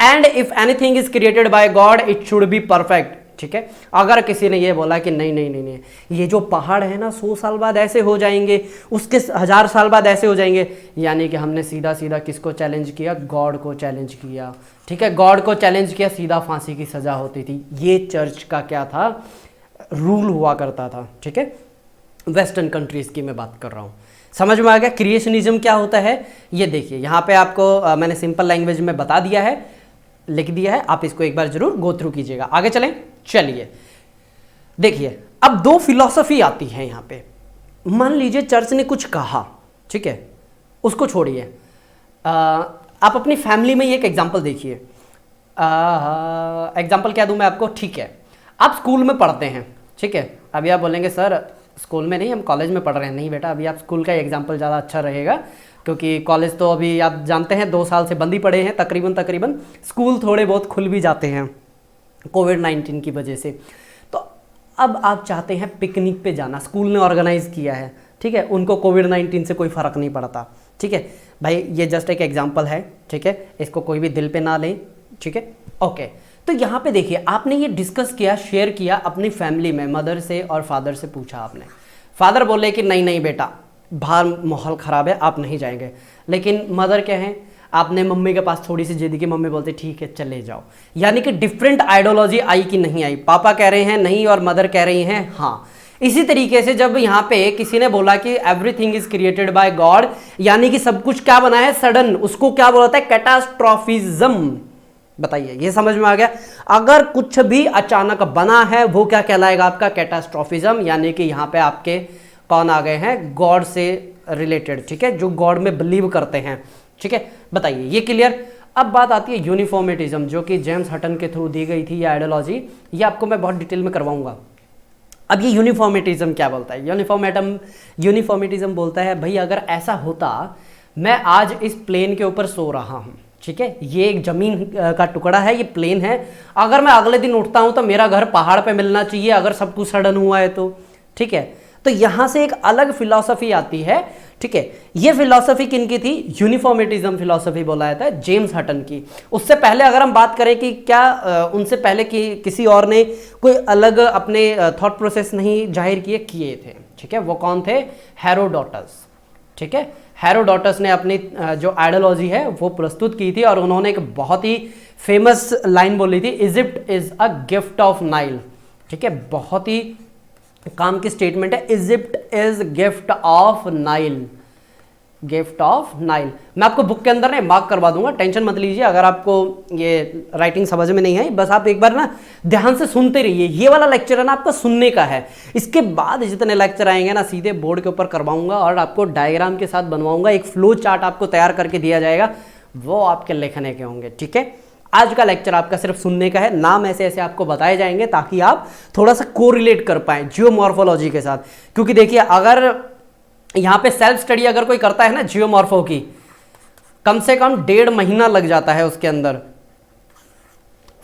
and if anything is created by God it should be perfect, ठीक है। अगर किसी ने ये बोला कि नहीं नहीं नहीं नहीं ये जो पहाड़ है ना 100 साल बाद ऐसे हो जाएंगे, उसके 1000 साल बाद ऐसे हो जाएंगे, यानी कि हमने सीधा सीधा किसको चैलेंज किया, गॉड को चैलेंज किया, ठीक है। गॉड को चैलेंज किया, सीधा फांसी की सजा होती थी। ये चर्च का क्या था, रूल हुआ करता था, ठीक है। वेस्टर्न कंट्रीज की मैं बात कर रहा हूँ। समझ में आ गया क्रिएशनिज्म क्या होता है। ये देखिए यहाँ पे आपको मैंने सिंपल लैंग्वेज में बता दिया है, लिख दिया है, आप इसको एक बार जरूर गो थ्रू कीजिएगा। आगे चलें, चलिए देखिए अब दो फिलॉसफी आती है यहाँ पे। मान लीजिए चर्च ने कुछ कहा, ठीक है, उसको छोड़िए, आप अपनी फैमिली में एक एग्जांपल देखिए। एग्जांपल क्या दूं मैं आपको, ठीक है, आप स्कूल में पढ़ते हैं, ठीक है। अभी आप बोलेंगे सर स्कूल में नहीं, हम कॉलेज में पढ़ रहे हैं। नहीं बेटा, अभी आप स्कूल का एग्जांपल ज़्यादा अच्छा रहेगा, क्योंकि कॉलेज तो अभी आप जानते हैं 2 साल से बंद ही पड़े हैं तकरीबन। स्कूल थोड़े बहुत खुल भी जाते हैं कोविड-19 की वजह से। तो अब आप चाहते हैं पिकनिक पे जाना, स्कूल ने ऑर्गेनाइज किया है, ठीक है। उनको कोविड-19 से कोई फ़र्क नहीं पड़ता, ठीक है भाई, ये जस्ट एक एग्जांपल है, ठीक है, इसको कोई भी दिल पे ना ले, ठीक है, ओके। तो यहाँ पे देखिए आपने ये डिस्कस किया, शेयर किया अपनी फैमिली में, मदर से और फादर से पूछा आपने। फादर बोले कि नहीं नहीं बेटा बाहर माहौल ख़राब है, आप नहीं जाएंगे। लेकिन मदर क्या है, आपने मम्मी के पास थोड़ी सी जिद की, मम्मी बोलते ठीक है चले जाओ। यानी कि डिफरेंट आइडियोलॉजी आई कि नहीं आई, पापा कह रहे हैं नहीं और मदर कह रही हैं हाँ। इसी तरीके से जब यहाँ पे किसी ने बोला कि everything is created by God, यानी कि सब कुछ क्या बना है, सडन, उसको क्या बोलता है, कैटास्ट्रोफिज्म। बताइए ये समझ में आ गया। अगर कुछ भी अचानक बना है वो क्या कहलाएगा, आपका कैटास्ट्रोफिज्म। यानी कि यहाँ पे आपके कौन आ गए हैं, गॉड से रिलेटेड, ठीक है, जो गॉड में बिलीव करते हैं, ठीक है। बताइए ये क्लियर। अब बात आती है यूनिफॉर्मिटिज्म, जो कि जेम्स हटन के थ्रू दी गई थी ये आइडियोलॉजी, ये आपको मैं बहुत डिटेल में करवाऊंगा। अब ये यूनिफॉर्मिटिज्म क्या बोलता है, यूनिफॉर्मिटिज्म बोलता है भाई अगर ऐसा होता, मैं आज इस प्लेन के ऊपर सो रहा हूं, ठीक है, ये एक जमीन का टुकड़ा है, ये प्लेन है, अगर मैं अगले दिन उठता हूं तो मेरा घर पहाड़ पे मिलना चाहिए, अगर सब कुछ सडन हुआ है तो, ठीक है। तो यहां से एक अलग फिलॉसफी आती है, ठीक है। ये फिलॉसफी किनकी थी, यूनिफॉर्मिटिज्म फिलॉसफी बोला जाता है जेम्स हटन की। उससे पहले अगर हम बात करें कि क्या उनसे पहले किसी और ने कोई अलग अपने थॉट प्रोसेस नहीं जाहिर किए थे, ठीक है, वो कौन थे, हेरोडोटस, ठीक है। हेरोडोटस ने अपनी जो आइडियोलॉजी है वो प्रस्तुत की थी और उन्होंने एक बहुत ही फेमस लाइन बोली थी, Egypt is a gift of Nile, ठीक है, बहुत ही काम की स्टेटमेंट है, Egypt is gift of Nile, gift of Nile. मैं आपको बुक के अंदर ना मार्क करवा दूंगा, टेंशन मत लीजिए अगर आपको ये राइटिंग समझ में नहीं है, बस आप एक बार ना ध्यान से सुनते रहिए। ये वाला लेक्चर है ना आपका सुनने का है, इसके बाद जितने लेक्चर आएंगे ना सीधे बोर्ड के ऊपर करवाऊंगा और आपको डायग्राम के साथ बनवाऊंगा, एक फ्लो चार्ट आपको तैयार करके दिया जाएगा, वो आपके लिखने के होंगे, ठीक है। आज का लेक्चर आपका सिर्फ सुनने का है, नाम ऐसे ऐसे आपको बताए जाएंगे ताकि आप थोड़ा सा कोरिलेट कर पाए जियोमॉर्फोलॉजी के साथ। क्योंकि देखिए अगर यहां पे सेल्फ स्टडी अगर कोई करता है ना जियोमॉर्फो की, कम से कम 1.5 महीना लग जाता है उसके अंदर।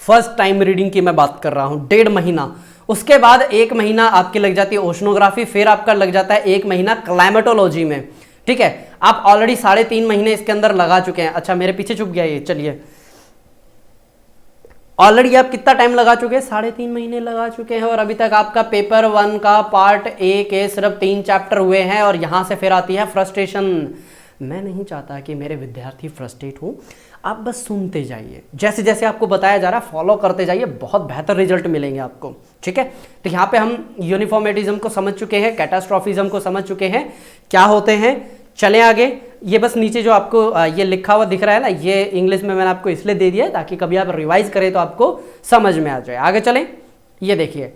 फर्स्ट टाइम रीडिंग की मैं बात कर रहा हूं, 1.5 महीना। उसके बाद 1 महीना आपकी लग जाती है ओशनोग्राफी, फिर आपका लग जाता है 1 महीना क्लाइमेटोलॉजी में, ठीक है। आप ऑलरेडी 3.5 महीने इसके अंदर लगा चुके हैं। अच्छा मेरे पीछे छुप गया ये, चलिए ऑलरेडी आप कितना टाइम लगा चुके हैं, 3.5 महीने लगा चुके हैं और अभी तक आपका पेपर 1 का पार्ट 1 के सिर्फ 3 चैप्टर हुए हैं। और यहां से फिर आती है फ्रस्ट्रेशन। मैं नहीं चाहता कि मेरे विद्यार्थी फ्रस्ट्रेट हो, आप बस सुनते जाइए, जैसे जैसे आपको बताया जा रहा है फॉलो करते जाइए, बहुत बेहतर रिजल्ट मिलेंगे आपको, ठीक है। तो यहाँ पे हम यूनिफॉर्मिटिज्म को समझ चुके हैं, कैटास्ट्रोफिज्म को समझ चुके हैं क्या होते हैं। चले आगे, ये बस नीचे जो आपको ये लिखा हुआ दिख रहा है ना, ये इंग्लिश में मैंने आपको इसलिए दे दिया है ताकि कभी आप रिवाइज करें तो आपको समझ में आ जाए। आगे चलें, ये देखिए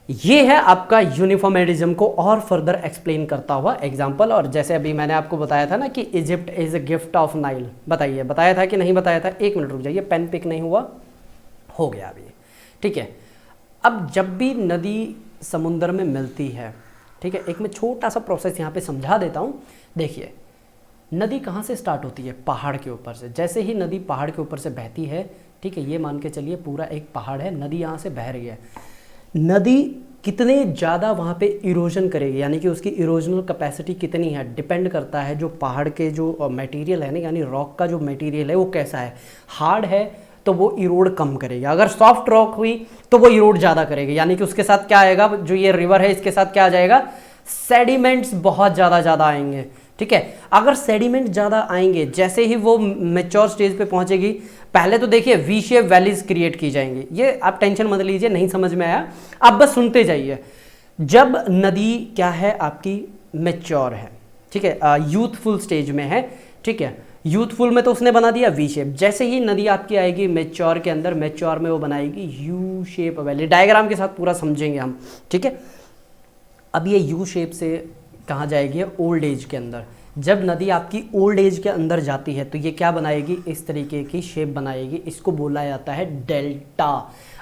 ये है आपका यूनिफॉर्मिटिज्म को और फर्दर एक्सप्लेन करता हुआ एग्जांपल। और जैसे अभी मैंने आपको बताया था ना कि Egypt is a gift of Nile, बताइए बताया था कि नहीं बताया था, 1 मिनट रुक जाइए, पेन पिक नहीं हुआ, हो गया अभी, ठीक है। अब जब भी नदी समुद्र में मिलती है, ठीक है, एक मैं छोटा सा प्रोसेस यहाँ पे समझा देता हूँ। देखिए नदी कहाँ से स्टार्ट होती है? पहाड़ के ऊपर से। जैसे ही नदी पहाड़ के ऊपर से बहती है, ठीक है, ये मान के चलिए पूरा एक पहाड़ है, नदी यहाँ से बह रही है। नदी कितने ज़्यादा वहाँ पे इरोजन करेगी, यानी कि उसकी इरोजनल कैपेसिटी कितनी है, डिपेंड करता है जो पहाड़ के जो मटेरियल है ना, यानी रॉक का जो मटेरियल है वो कैसा है। हार्ड है तो वो इरोड कम करेगा, अगर सॉफ्ट रॉक हुई तो वो इरोड ज़्यादा करेगी, यानी कि उसके साथ क्या आएगा, जो ये रिवर है इसके साथ क्या आ जाएगा, सेडिमेंट्स बहुत ज़्यादा आएंगे। ठीक है, अगर सेडिमेंट ज़्यादा आएंगे, जैसे ही वो मैच्योर स्टेज पे पहुंचेगी, पहले तो देखिए वी शेप वैलीज क्रिएट की जाएंगी। ये आप टेंशन मत लीजिए, नहीं समझ में आया आप बस सुनते जाइए। जब नदी क्या है आपकी मैच्योर है, ठीक है, यूथफुल स्टेज में है, ठीक है, यूथफुल में तो उसने बना दिया वी शेप। जैसे ही नदी आपकी आएगी मैच्योर के अंदर, मैच्योर में वो बनाएगी यू शेप वैली। डायग्राम के साथ पूरा समझेंगे हम, ठीक है। अब ये यू शेप से कहाँ जाएगी, ओल्ड एज के अंदर। जब नदी आपकी ओल्ड एज के अंदर जाती है तो ये क्या बनाएगी, इस तरीके की शेप बनाएगी, इसको बोला जाता है डेल्टा।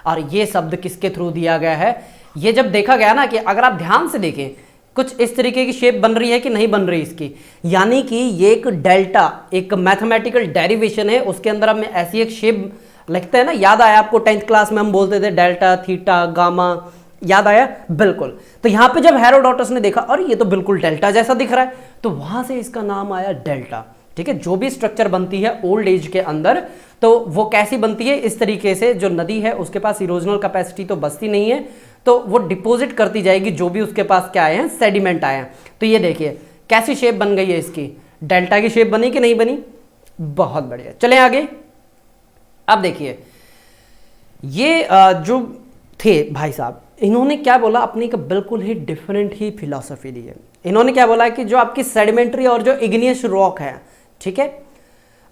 और ये शब्द किसके थ्रू दिया गया है, ये जब देखा गया ना कि अगर आप ध्यान से देखें कुछ इस तरीके की शेप बन रही है कि नहीं बन रही इसकी, यानी कि ये एक डेल्टा, एक मैथमेटिकल डेरिवेशन है, उसके अंदर हमें ऐसी एक शेप लिखते हैं ना। याद आया आपको 10th क्लास में हम बोलते थे डेल्टा, थीटा, गामा, याद आया? बिल्कुल। तो यहाँ पे जब हेरोडोटस ने देखा और ये तो बिल्कुल डेल्टा जैसा दिख रहा है, तो वहां से इसका नाम आया डेल्टा। ठीक है, जो भी स्ट्रक्चर बनती है ओल्ड एज के अंदर तो वो कैसी बनती है, इस तरीके से। जो नदी है उसके पास इरोजनल कैपेसिटी तो बचती नहीं है, तो वो डिपॉजिट करती जाएगी जो भी उसके पास क्या आए हैं, सेडिमेंट आए हैं। तो ये देखिए कैसी शेप बन गई है इसकी, डेल्टा की शेप बनी कि नहीं बनी, बहुत बढ़िया। चले आगे। अब देखिए ये जो थे भाई साहब, इन्होंने क्या बोला, अपनी एक बिल्कुल ही डिफरेंट ही फिलॉसफी दी है। इन्होंने क्या बोला कि जो आपकी सेडिमेंट्री और जो इग्नियस रॉक है, ठीक है,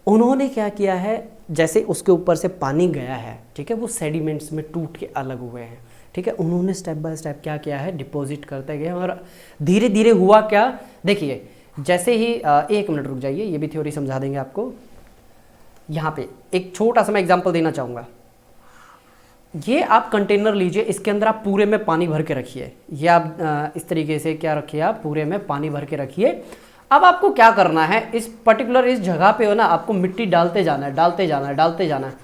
उन्होंने क्या किया है, जैसे उसके ऊपर से पानी गया है, ठीक है, वो सेडिमेंट्स में टूट के अलग हुए हैं। ठीक है, उन्होंने स्टेप बाय स्टेप क्या किया है, डिपॉजिट करते गए और धीरे धीरे हुआ क्या, देखिए जैसे ही 1 मिनट रुक जाइए, ये भी थ्योरी समझा देंगे आपको। यहाँ पे एक छोटा सा मैं एग्जाम्पल देना चाहूँगा। ये आप कंटेनर लीजिए, इसके अंदर आप पूरे में पानी भर के रखिए। ये आप इस तरीके से क्या रखिए, आप पूरे में पानी भर के रखिए। अब आपको क्या करना है, इस पर्टिकुलर इस जगह पे हो ना, आपको मिट्टी डालते जाना है, डालते जाना है, डालते जाना है।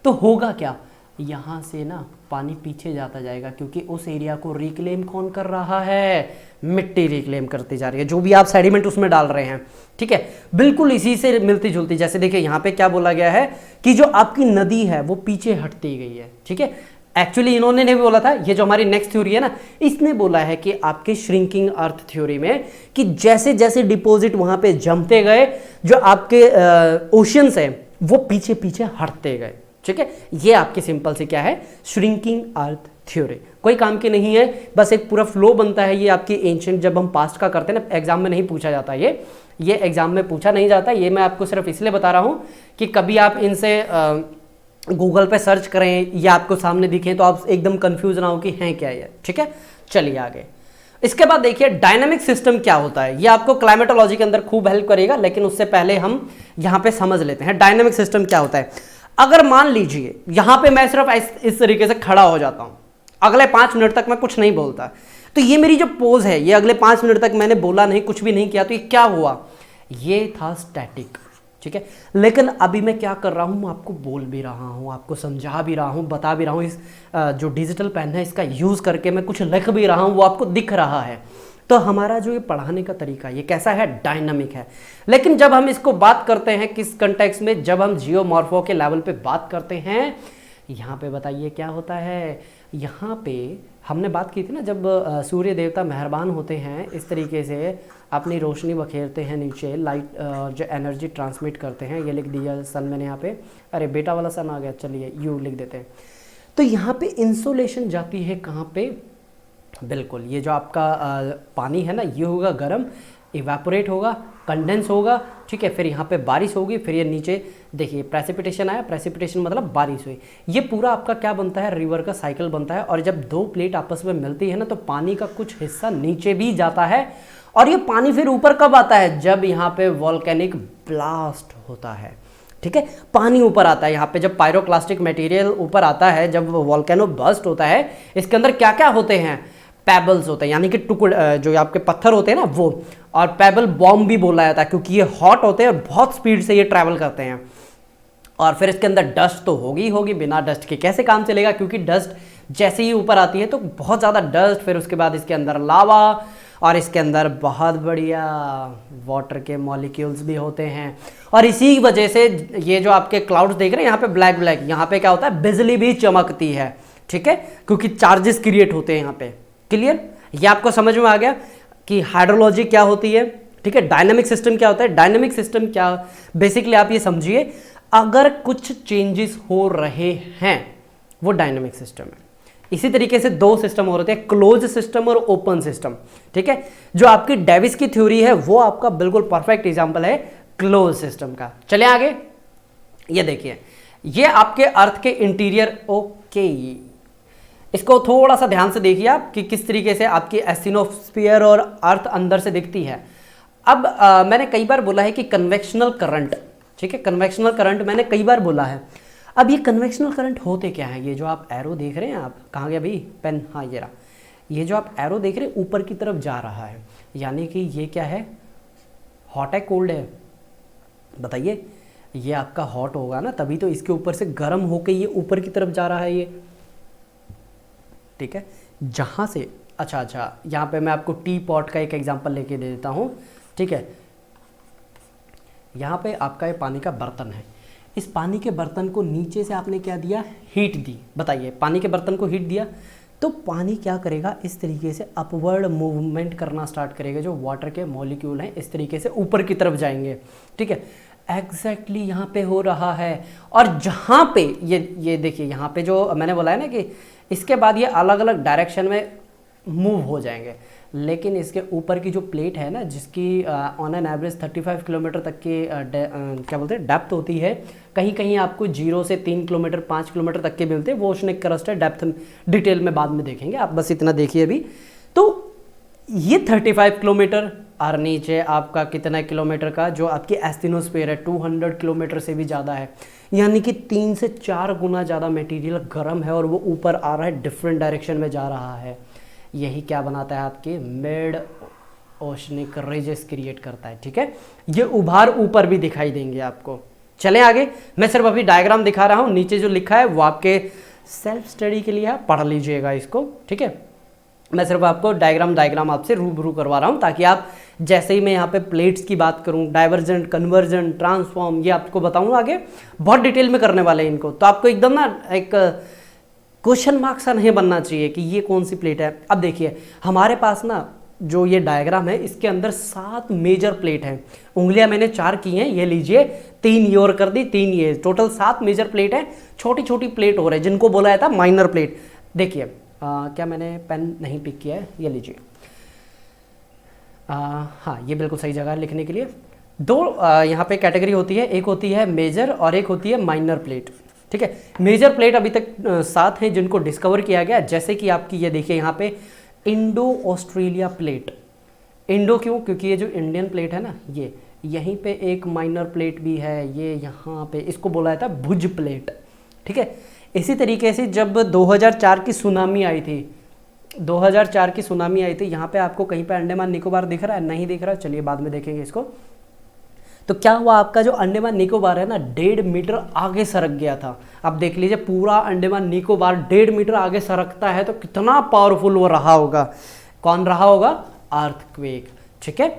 तो होगा क्या, यहाँ से ना पानी पीछे जाता जाएगा, क्योंकि उस एरिया को रिक्लेम कौन कर रहा है, मिट्टी रिक्लेम करती जा रही है, जो भी आप सेडिमेंट उसमें डाल रहे हैं। ठीक है, बिल्कुल इसी से मिलती जुलती। जैसे देखिए यहाँ पे क्या बोला गया है कि जो आपकी नदी है वो पीछे हटती गई है। ठीक है, एक्चुअली इन्होंने नहीं बोला था, ये जो हमारी नेक्स्ट थ्योरी है ना, इसने बोला है कि आपके श्रिंकिंग अर्थ थ्योरी में कि जैसे जैसे डिपॉजिट वहां पे जमते गए, जो आपके ओशियंस है वो पीछे पीछे हटते गए। ठीक है, ये आपकी सिंपल से क्या है, श्रिंकिंग अर्थ थ्योरी। कोई काम की नहीं है, बस एक पूरा फ्लो बनता है। ये आपकी एंशिएंट, जब हम पास्ट का करते हैं ना, एग्जाम में नहीं पूछा जाता, ये एग्जाम में पूछा नहीं जाता। ये मैं आपको सिर्फ इसलिए बता रहा हूँ कि कभी आप इनसे गूगल पे सर्च करें या आपको सामने दिखें तो आप एकदम कंफ्यूज ना हो कि हैं क्या ये। ठीक है, चलिए आगे। इसके बाद देखिए डायनामिक सिस्टम क्या होता है, ये आपको क्लाइमेटोलॉजी के अंदर खूब हेल्प करेगा, लेकिन उससे पहले हम यहाँ पे समझ लेते हैं डायनामिक सिस्टम क्या होता है। अगर मान लीजिए यहाँ पे मैं सिर्फ इस तरीके से खड़ा हो जाता हूँ, अगले 5 मिनट तक मैं कुछ नहीं बोलता, तो ये मेरी जो पोज है, ये अगले 5 मिनट तक मैंने बोला नहीं, कुछ भी नहीं किया, तो ये क्या हुआ, ये था स्टैटिक। ठीक है, लेकिन अभी मैं क्या कर रहा हूँ, मैं आपको बोल भी रहा हूँ, आपको समझा भी रहा हूँ, बता भी रहा हूँ। इस जो डिजिटल पेन है इसका यूज़ करके मैं कुछ लिख भी रहा हूँ, वो आपको दिख रहा है। तो हमारा जो ये पढ़ाने का तरीका ये कैसा है, डायनामिक है। लेकिन जब हम इसको बात करते हैं किस कंटेक्स्ट में, जब हम जियोमॉर्फो के लेवल पे बात करते हैं, यहाँ पे बताइए क्या होता है। यहाँ पे हमने बात की थी ना, जब सूर्य देवता मेहरबान होते हैं, इस तरीके से अपनी रोशनी बखेरते हैं नीचे, लाइट जो एनर्जी ट्रांसमिट करते हैं। ये लिख दिया सन मैंने यहाँ पे, अरे बेटा वाला सन आ गया, चलिए यू लिख देते हैं। तो यहाँ पे इंसोलेशन जाती है कहाँ पे, बिल्कुल ये जो आपका पानी है ना, ये होगा गर्म, इवेपोरेट होगा, कंडेंस होगा। ठीक है, फिर यहाँ पे बारिश होगी, फिर ये नीचे देखिए प्रेसिपिटेशन आया, प्रेसिपिटेशन मतलब बारिश हुई। ये पूरा आपका क्या बनता है, रिवर का साइकिल बनता है। और जब 2 प्लेट आपस में मिलती है ना, तो पानी का कुछ हिस्सा नीचे भी जाता है, और ये पानी फिर ऊपर कब आता है, जब यहाँ पे वॉल्केनिक ब्लास्ट होता है। ठीक है, पानी ऊपर आता है, यहाँ पे जब पायरोक्लास्टिक मटेरियल ऊपर आता है, जब वॉल्केनो बर्स्ट होता है, इसके अंदर क्या क्या होते हैं, पेबल्स होते हैं, यानी कि टुकड़े, जो आपके पत्थर होते हैं ना, वो और पेबल बॉम्ब भी बोला जाता है क्योंकि ये हॉट होते हैं और बहुत स्पीड से ये ट्रैवल करते हैं। और फिर इसके अंदर डस्ट तो होगी, बिना डस्ट के कैसे काम चलेगा, क्योंकि डस्ट जैसे ही ऊपर आती है तो बहुत ज़्यादा डस्ट, फिर उसके बाद इसके अंदर लावा और इसके अंदर बहुत बढ़िया वाटर के मॉलिक्यूल्स भी होते हैं। और इसी वजह से ये जो आपके क्लाउड्स देख रहे हैं यहाँ पे ब्लैक ब्लैक, यहाँ पे क्या होता है, बिजली भी चमकती है, ठीक है, क्योंकि चार्जेस क्रिएट होते हैं यहाँ पे। क्लियर, ये आपको समझ में आ गया कि हाइड्रोलॉजी क्या होती है, ठीक है, डायनामिक सिस्टम क्या होता है। डायनामिक सिस्टम क्या, बेसिकली आप ये समझिए, अगर कुछ चेंजेस हो रहे हैं वो डायनामिक सिस्टम है। इसी तरीके से दो सिस्टम हो रहे हैं, क्लोज सिस्टम और ओपन सिस्टम, ठीक है। जो आपकी डेविस की थ्योरी है वो आपका बिल्कुल परफेक्ट एग्जांपल है क्लोज सिस्टम का। चलिए आगे, ये देखिए, ये आपके अर्थ के इंटीरियर, ओके, इसको थोड़ा सा ध्यान से देखिए आप कि किस तरीके से आपकी एस्टिनोस्फीयर और अर्थ अंदर से दिखती है। अब मैंने कई बार बोला है कि कन्वेक्शनल करंट, ठीक है, कन्वेक्शनल करंट मैंने कई बार बोला है। अब ये कन्वेक्शनल करंट होते क्या है, ये जो आप एरो देख रहे हैं, आप कहाँ गया भाई पेन, हाँ ये रहा, ये जो आप एरो देख रहे हैं ऊपर की तरफ जा रहा है, यानी कि ये क्या है, हॉट है कोल्ड है, बताइए। ये आपका हॉट होगा ना, तभी तो इसके ऊपर से गर्म होकर ये ऊपर की तरफ जा रहा है ये, ठीक है। जहाँ से अच्छा, यहाँ पे मैं आपको टी पॉट का एक एग्जांपल लेके दे देता हूँ, ठीक है। यहाँ पे आपका ये पानी का बर्तन है, इस पानी के बर्तन को नीचे से आपने क्या दिया, हीट दी, बताइए, पानी के बर्तन को हीट दिया तो पानी क्या करेगा, इस तरीके से अपवर्ड मूवमेंट करना स्टार्ट करेगा। जो वाटर के मॉलिक्यूल हैं इस तरीके से ऊपर की तरफ जाएंगे, ठीक है। एग्जैक्टली यहाँ पे हो रहा है। और जहाँ पे ये देखिए, यहाँ पे जो मैंने बोला है ना कि इसके बाद ये अलग अलग डायरेक्शन में मूव हो जाएंगे, लेकिन इसके ऊपर की जो प्लेट है ना, जिसकी ऑन एन एवरेज 35 किलोमीटर तक की क्या बोलते हैं डेप्थ होती है, कहीं कहीं आपको 0 से 3 किलोमीटर 5 किलोमीटर तक के मिलते हैं, वो ओशनिक क्रस्ट है, डेप्थ डिटेल में बाद में देखेंगे, आप बस इतना देखिए अभी। तो ये 35 किलोमीटर और नीचे आपका कितना किलोमीटर का जो आपकी एस्टिनोस्फीयर है 200 किलोमीटर से भी ज़्यादा है, यानी कि 3 से 4 गुना ज़्यादा मटेरियल गर्म है और वो ऊपर आ रहा है, डिफरेंट डायरेक्शन में जा रहा है। यही क्या बनाता है, आपके मिड ओशनिक रिजेस क्रिएट करता है, ठीक है। ये उभार ऊपर भी दिखाई देंगे आपको। चलें आगे, मैं सिर्फ अभी डायग्राम दिखा रहा हूँ, नीचे जो लिखा है वो आपके सेल्फ स्टडी के लिए है, पढ़ लीजिएगा इसको, ठीक है। मैं सिर्फ आपको डायग्राम आपसे रूबरू करवा रहा हूँ, ताकि आप जैसे ही मैं यहाँ पे प्लेट्स की बात करूँ, डाइवर्जेंट, कन्वर्जन, ट्रांसफॉर्म, ये आपको बताऊँगा आगे, बहुत डिटेल में करने वाले हैं इनको, तो आपको एकदम ना एक क्वेश्चन मार्क सा नहीं बनना चाहिए कि ये कौन सी प्लेट है। अब देखिए, हमारे पास ना जो ये डायग्राम है इसके अंदर 7 मेजर प्लेट हैं, उंगलियां मैंने 4 की हैं, ये लीजिए, 3 ये और कर दी, 3 ये, टोटल 7 मेजर प्लेट है। छोटी छोटी प्लेट हो रहे हैं जिनको बोला जाता है माइनर प्लेट। देखिए क्या मैंने पेन नहीं पिक किया है, ये लीजिए, हाँ ये बिल्कुल सही जगह है लिखने के लिए। दो यहाँ पे कैटेगरी होती है, एक होती है मेजर और एक होती है माइनर प्लेट, ठीक है। मेजर प्लेट अभी तक 7 हैं जिनको डिस्कवर किया गया, जैसे कि आपकी ये देखिए यहाँ पे इंडो ऑस्ट्रेलिया प्लेट। इंडो क्यों, क्योंकि ये जो इंडियन प्लेट है ना, ये यहीं पे एक माइनर प्लेट भी है, ये यहाँ पे, इसको बोला जाता है भुज प्लेट, ठीक है। इसी तरीके से जब 2004 की सुनामी आई थी, 2004 की सुनामी आई थी, यहाँ पे आपको कहीं पे अंडमान निकोबार दिख रहा है, नहीं दिख रहा, चलिए बाद में देखेंगे इसको। तो क्या हुआ, आपका जो अंडमान निकोबार है ना 1.5 मीटर आगे सरक गया था। अब देख लीजिए, पूरा अंडमान निकोबार 1.5 मीटर आगे सरकता है तो कितना पावरफुल वो रहा होगा। कौन रहा होगा, अर्थक्वेक, ठीक है।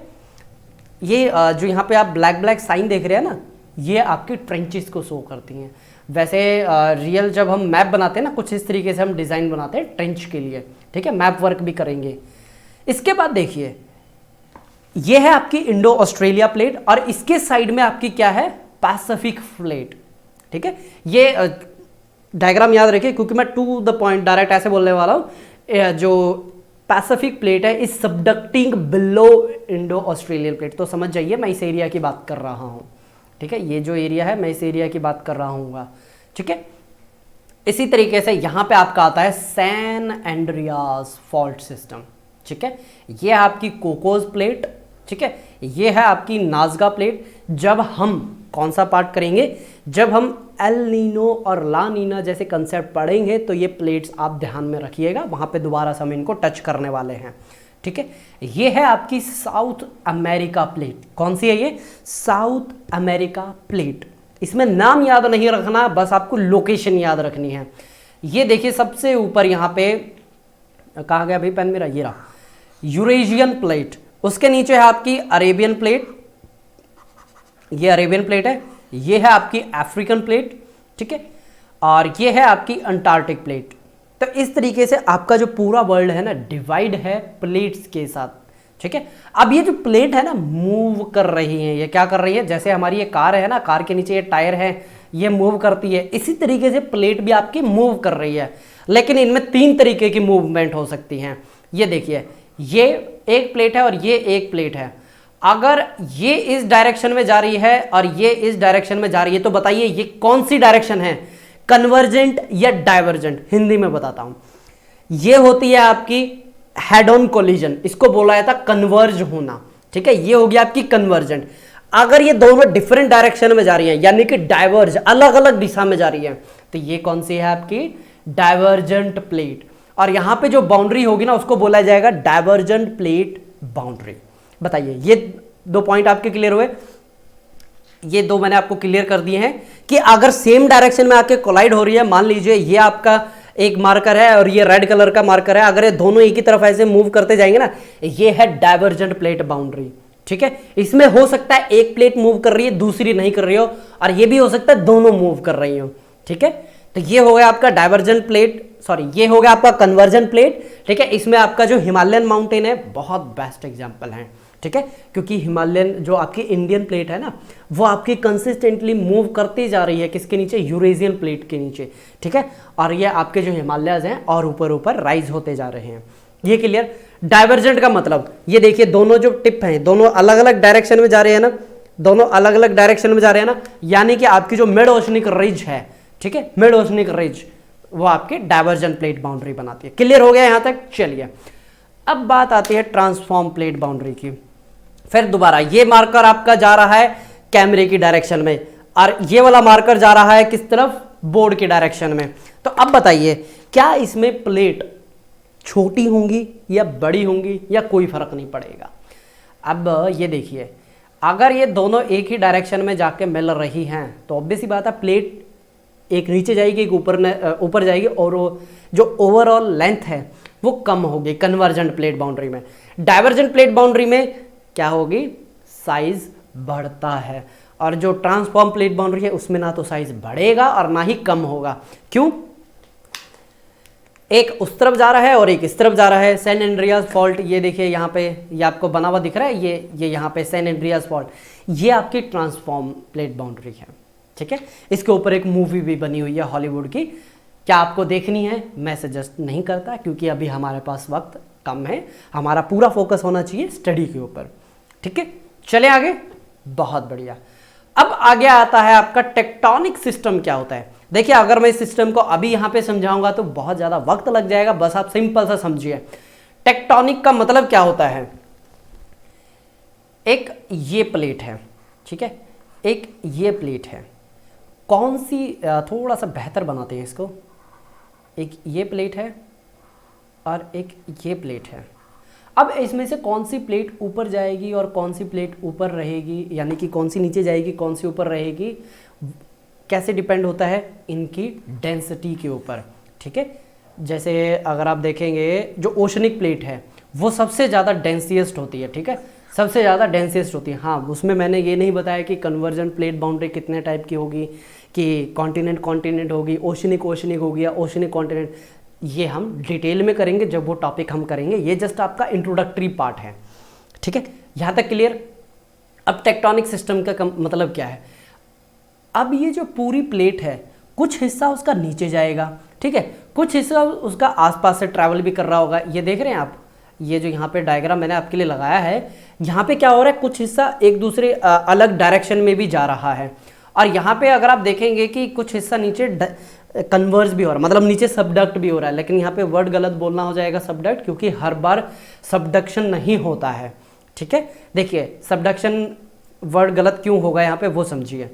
ये जो यहाँ पे आप ब्लैक ब्लैक साइन देख रहे हैं ना, ये आपकी ट्रेंचेस को शो करती हैं। वैसे रियल जब हम मैप बनाते हैं ना, कुछ इस तरीके से हम डिज़ाइन बनाते हैं ट्रेंच के लिए, ठीक है, मैप वर्क भी करेंगे। इसके बाद देखिए, ये है आपकी इंडो ऑस्ट्रेलिया प्लेट और इसके साइड में आपकी क्या है, पैसिफिक प्लेट, ठीक है। ये डायग्राम याद रखिए क्योंकि मैं टू द पॉइंट डायरेक्ट ऐसे बोलने वाला हूँ। जो पैसिफिक प्लेट है is subducting below Indo Australian plate, तो समझ जाइए मैं इस एरिया की बात कर रहा हूँ, ठीक है। ये जो एरिया है मैं इस एरिया की बात कर रहा हूँ, ठीक है। इसी तरीके से यहाँ पे आपका आता है सैन एंड्रियास फॉल्ट सिस्टम, ठीक है। ये आपकी कोकोस प्लेट, ठीक है। ये है आपकी नाज़गा प्लेट। जब हम कौन सा पार्ट करेंगे, जब हम एल नीनो और ला नीना जैसे कंसेप्ट पढ़ेंगे तो ये प्लेट्स आप ध्यान में रखिएगा, वहाँ पे दोबारा से हम इनको टच करने वाले हैं, ठीक है, ये है आपकी साउथ अमेरिका प्लेट। कौन सी है ये? South America plate. इसमें नाम याद नहीं रखना, बस आपको लोकेशन याद रखनी है। ये देखिए सबसे ऊपर यहाँ पे कहा गया भाई पेन मेरा, ये रहा, यूरेशियन प्लेट। उसके नीचे है आपकी अरेबियन प्लेट, ये अरेबियन प्लेट है। ये है आपकी अफ्रीकन प्लेट, ठीक है, और ये है आपकी अंटार्कटिक प्लेट। तो इस तरीके से आपका जो पूरा वर्ल्ड है ना डिवाइड है प्लेट्स के साथ, ठीक है। अब ये जो प्लेट है ना मूव कर रही है, ये क्या कर रही है? जैसे हमारी ये कार है ना, कार के नीचे ये टायर है, ये मूव करती है, इसी तरीके से प्लेट भी आपकी मूव कर रही है। लेकिन इनमें 3 तरीके की मूवमेंट हो सकती हैं। ये देखिए, ये एक प्लेट है और ये एक प्लेट है। अगर ये इस डायरेक्शन में जा रही है और ये इस डायरेक्शन में जा रही है, तो बताइए ये कौन सी डायरेक्शन है? कन्वर्जेंट या डाइवर्जेंट? हिंदी में बताता हूं, ये होती है आपकी हेड ऑन कोलिजन, इसको बोला जाता है कन्वर्ज होना, ठीक है। ये हो गया आपकी कन्वर्जेंट। अगर ये दोनों डिफरेंट डायरेक्शन में जा रही हैं, यानी कि डाइवर्ज, अलग अलग दिशा में जा रही है, तो ये कौन सी है आपकी? Divergent plate. और यहां पे जो बाउंड्री होगी ना उसको बोला जाएगा डाइवर्जेंट प्लेट बाउंड्री। बताइए, ये 2 पॉइंट आपके क्लियर हुए? ये 2 मैंने आपको क्लियर कर दिए हैं कि अगर सेम डायरेक्शन में आके कोलाइड हो रही है, मान लीजिए ये आपका एक मार्कर है और ये रेड कलर का मार्कर है, अगर ये दोनों एक ही तरफ ऐसे मूव करते जाएंगे ना, ये है डाइवर्जेंट प्लेट बाउंड्री, ठीक है। इसमें हो सकता है एक प्लेट मूव कर रही है, दूसरी नहीं कर रही हो, और ये भी हो सकता है दोनों मूव कर रही हो, ठीक है। तो ये हो गया आपका डाइवर्जेंट प्लेट, सॉरी ये हो गया आपका कन्वर्जन प्लेट, ठीक है। इसमें आपका जो हिमालयन माउंटेन है बहुत बेस्ट एग्जाम्पल है, ठीक है, क्योंकि हिमालयन जो आपकी इंडियन प्लेट है ना, वो आपकी कंसिस्टेंटली मूव करती जा रही है किसके नीचे? यूरेशियन प्लेट के नीचे, ठीक है। और ये आपके जो हिमालयज हैं और ऊपर ऊपर राइज होते जा रहे हैं। ये क्लियर? डाइवर्जेंट का मतलब ये देखिए, दोनों जो टिप हैं दोनों अलग अलग डायरेक्शन में जा रहे हैं ना, दोनों अलग अलग डायरेक्शन में जा रहे हैं ना, यानी कि आपकी जो मिड ओशनिक रिज है, ठीक है, मिड ओशनिक रिज, वो आपके डाइवर्जेंट प्लेट बाउंड्री बनाती है। क्लियर हो गया यहां तक? चलिए अब बात आती है ट्रांसफॉर्म प्लेट बाउंड्री की। फिर दोबारा ये मार्कर आपका जा रहा है कैमरे की डायरेक्शन में, और ये वाला मार्कर जा रहा है किस तरफ? बोर्ड की डायरेक्शन में। तो अब बताइए, क्या इसमें प्लेट छोटी होंगी या बड़ी होंगी या कोई फर्क नहीं पड़ेगा? अब ये देखिए, अगर ये दोनों एक ही डायरेक्शन में जाके मिल रही हैं तो ऑब्वियस सी बात है प्लेट एक नीचे जाएगी, एक ऊपर जाएगी, और जो ओवरऑल लेंथ है वो कम होगी कन्वर्जेंट प्लेट बाउंड्री में। डाइवर्जेंट प्लेट बाउंड्री में क्या होगी? साइज बढ़ता है। और जो ट्रांसफॉर्म प्लेट बाउंड्री है उसमें ना तो साइज बढ़ेगा और ना ही कम होगा। क्यों? एक उस तरफ जा रहा है और एक इस तरफ जा रहा है। सैन एंड्रियास फॉल्ट, ये देखिए यहाँ पे, ये आपको बना हुआ दिख रहा है, ये यहाँ पे सैन एंड्रियास फॉल्ट, ये आपकी ट्रांसफॉर्म प्लेट बाउंड्री है, ठीक है। इसके ऊपर एक मूवी भी बनी हुई है हॉलीवुड की। क्या आपको देखनी है? मैं सजेस्ट नहीं करता, क्योंकि अभी हमारे पास वक्त कम है, हमारा पूरा फोकस होना चाहिए स्टडी के ऊपर, ठीक है। चले आगे, बहुत बढ़िया। अब आगे आता है आपका टेक्टोनिक सिस्टम क्या होता है। देखिए, अगर मैं इस सिस्टम को अभी यहां पे समझाऊंगा तो बहुत ज्यादा वक्त लग जाएगा, बस आप सिंपल सा समझिए। टेक्टोनिक का मतलब क्या होता है? एक ये प्लेट है, ठीक है, एक ये प्लेट है, कौन सी, थोड़ा सा बेहतर बनाते हैं इसको, एक ये प्लेट है और एक ये प्लेट है। अब इसमें से कौन सी प्लेट ऊपर जाएगी और कौन सी प्लेट ऊपर रहेगी, यानी कि कौन सी नीचे जाएगी कौन सी ऊपर रहेगी, कैसे डिपेंड होता है? इनकी डेंसिटी के ऊपर, ठीक है। जैसे अगर आप देखेंगे जो ओशनिक प्लेट है वो सबसे ज़्यादा डेंसिएस्ट होती है, ठीक है, सबसे ज़्यादा डेंसिएस्ट होती है। हाँ, उसमें मैंने ये नहीं बताया कि कन्वर्जन प्लेट बाउंड्री कितने टाइप की होगी, कि कॉन्टिनेंट कॉन्टिनेंट होगी, ओशनिक ओशनिक होगी या ओशनिक कॉन्टिनेंट, ये हम डिटेल में करेंगे जब वो टॉपिक हम करेंगे। ये जस्ट आपका इंट्रोडक्टरी पार्ट है, ठीक है, यहाँ तक क्लियर। अब टेक्टोनिक सिस्टम का मतलब क्या है? अब ये जो पूरी प्लेट है, कुछ हिस्सा उसका नीचे जाएगा, ठीक है, कुछ हिस्सा उसका आसपास से ट्रैवल भी कर रहा होगा। ये देख रहे हैं आप, ये जो यहाँ पे डायग्राम मैंने आपके लिए लगाया है, यहाँ पे क्या हो रहा है, कुछ हिस्सा एक दूसरे अलग डायरेक्शन में भी जा रहा है। और यहाँ पे अगर आप देखेंगे कि कुछ हिस्सा नीचे कन्वर्ज भी हो रहा है, मतलब नीचे सबडक्ट भी हो रहा है, लेकिन यहाँ पे वर्ड गलत बोलना हो जाएगा सबडक्ट, क्योंकि हर बार सबडक्शन नहीं होता है, ठीक है। देखिए, सबडक्शन वर्ड गलत क्यों होगा यहाँ पे वो समझिए।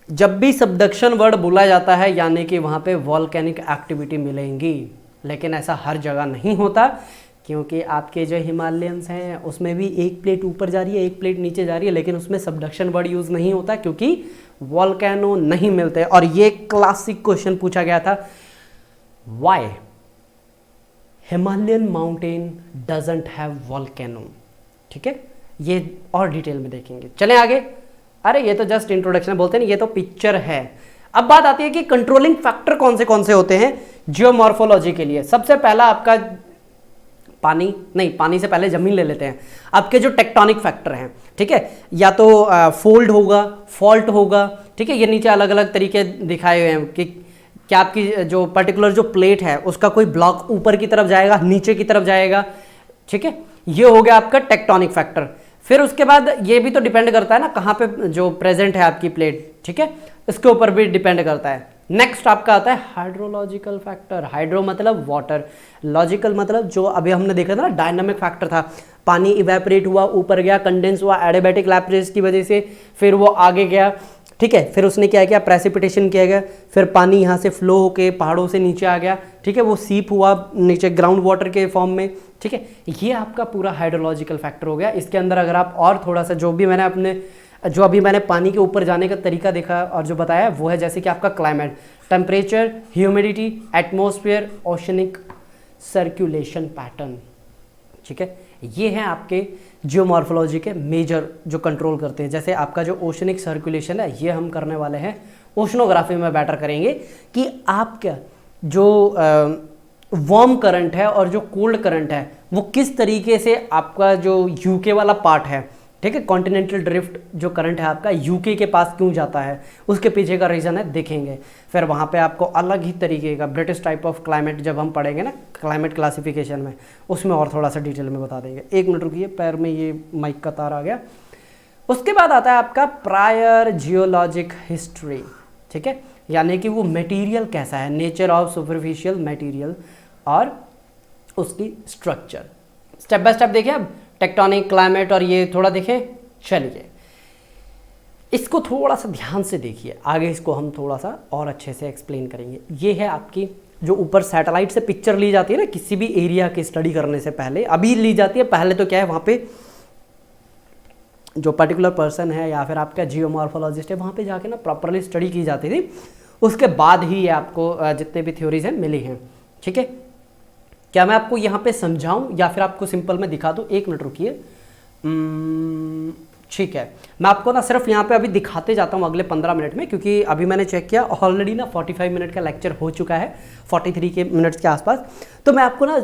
जब भी सबडक्शन वर्ड बोला जाता है यानी कि वहाँ पे वॉल्केनिक एक्टिविटी मिलेंगी, लेकिन ऐसा हर जगह नहीं होता। क्योंकि आपके जो हिमालयंस हैं उसमें भी एक प्लेट ऊपर जा रही है, एक प्लेट नीचे जा रही है, लेकिन उसमें सबडक्शन वर्ड यूज़ नहीं होता क्योंकि वॉल्केनो नहीं मिलते। और ये क्लासिक क्वेश्चन पूछा गया था, why Himalayan mountain doesn't have volcano. ठीक है, ये और डिटेल में देखेंगे। चलें आगे। अरे ये तो जस्ट इंट्रोडक्शन बोलते हैं, ये तो पिक्चर है। अब बात आती है कि कंट्रोलिंग फैक्टर कौन से होते हैं जियोमॉर्फोलॉजी के लिए। सबसे पहला आपका पानी, नहीं पानी से पहले जमीन ले लेते हैं। आपके जो टेक्टोनिक फैक्टर हैं, ठीक है, या तो फोल्ड होगा, फॉल्ट होगा, ठीक है, ये नीचे अलग अलग तरीके दिखाए हुए हैं कि क्या आपकी जो पर्टिकुलर जो प्लेट है उसका कोई ब्लॉक ऊपर की तरफ जाएगा, नीचे की तरफ जाएगा। ठीक है, ये हो गया आपका टेक्टोनिक फैक्टर। फिर उसके बाद ये भी तो डिपेंड करता है ना कहाँ पे जो प्रेजेंट है आपकी प्लेट, ठीक है, इसके ऊपर भी डिपेंड करता है। नेक्स्ट आपका आता है हाइड्रोलॉजिकल फैक्टर। हाइड्रो मतलब वाटर, लॉजिकल मतलब जो अभी हमने देखा था ना डायनामिक फैक्टर था, पानी इवेपोरेट हुआ, ऊपर गया, कंडेंस हुआ एडियाबैटिक लैप्रेस की वजह से, फिर वो आगे गया, ठीक है, फिर उसने क्या किया, प्रेसिपिटेशन किया गया, फिर पानी यहाँ से फ्लो होके पहाड़ों से नीचे आ गया, ठीक है, वो सीप हुआ नीचे ग्राउंड वाटर के फॉर्म में। ठीक है, ये आपका पूरा हाइड्रोलॉजिकल फैक्टर हो गया। इसके अंदर अगर आप और थोड़ा सा जो अभी मैंने पानी के ऊपर जाने का तरीका देखा और जो बताया वो है जैसे कि आपका climate, temperature, humidity, atmosphere, oceanic circulation pattern. ठीक है, ये हैं आपके जियोमॉर्फोलॉजी के मेजर जो कंट्रोल करते हैं। जैसे आपका जो ओशनिक सर्कुलेशन है ये हम करने वाले हैं ओशनोग्राफी में बेटर करेंगे कि आपका जो वार्म करंट है और जो कोल्ड करंट है वो किस तरीके से आपका जो यूके वाला पार्ट है, ठीक है, कॉन्टिनेंटल ड्रिफ्ट जो करंट है आपका यूके के पास क्यों जाता है, उसके पीछे का रीज़न है देखेंगे। फिर वहाँ पे आपको अलग ही तरीके का ब्रिटिश टाइप ऑफ क्लाइमेट जब हम पढ़ेंगे ना क्लाइमेट क्लासिफिकेशन में, उसमें और थोड़ा सा डिटेल में बता देंगे। 1 मिनट रुकिए, पैर में ये माइक का तार आ गया। उसके बाद आता है आपका प्रायर जियोलॉजिक हिस्ट्री। ठीक है, यानी कि वो मटेरियल कैसा है, नेचर ऑफ सुपरफिशियल मटेरियल और उसकी स्ट्रक्चर। स्टेप बाय स्टेप देखिए, अब टेक्टोनिक, क्लाइमेट और ये थोड़ा देखें। चलिए इसको थोड़ा सा ध्यान से देखिए, आगे इसको हम थोड़ा सा और अच्छे से एक्सप्लेन करेंगे। ये है आपकी जो ऊपर सैटेलाइट से पिक्चर ली जाती है ना किसी भी एरिया की स्टडी करने से पहले, अभी ली जाती है, पहले तो क्या है वहाँ पे जो पर्टिकुलर पर्सन है या फिर आपका जियोमॉर्फोलॉजिस्ट है वहाँ पे जाके ना प्रॉपरली स्टडी की जाती थी, उसके बाद ही ये आपको जितने भी थ्योरीज हैं मिली हैं। ठीक है, क्या मैं आपको यहाँ पे समझाऊं या फिर आपको सिंपल में दिखा दूं? 1 मिनट रुकिए। ठीक है, मैं आपको ना सिर्फ यहाँ पे अभी दिखाते जाता हूँ अगले 15 मिनट में, क्योंकि अभी मैंने चेक किया ऑलरेडी ना 45 मिनट का लेक्चर हो चुका है, 43 के मिनट्स के आसपास। तो मैं आपको ना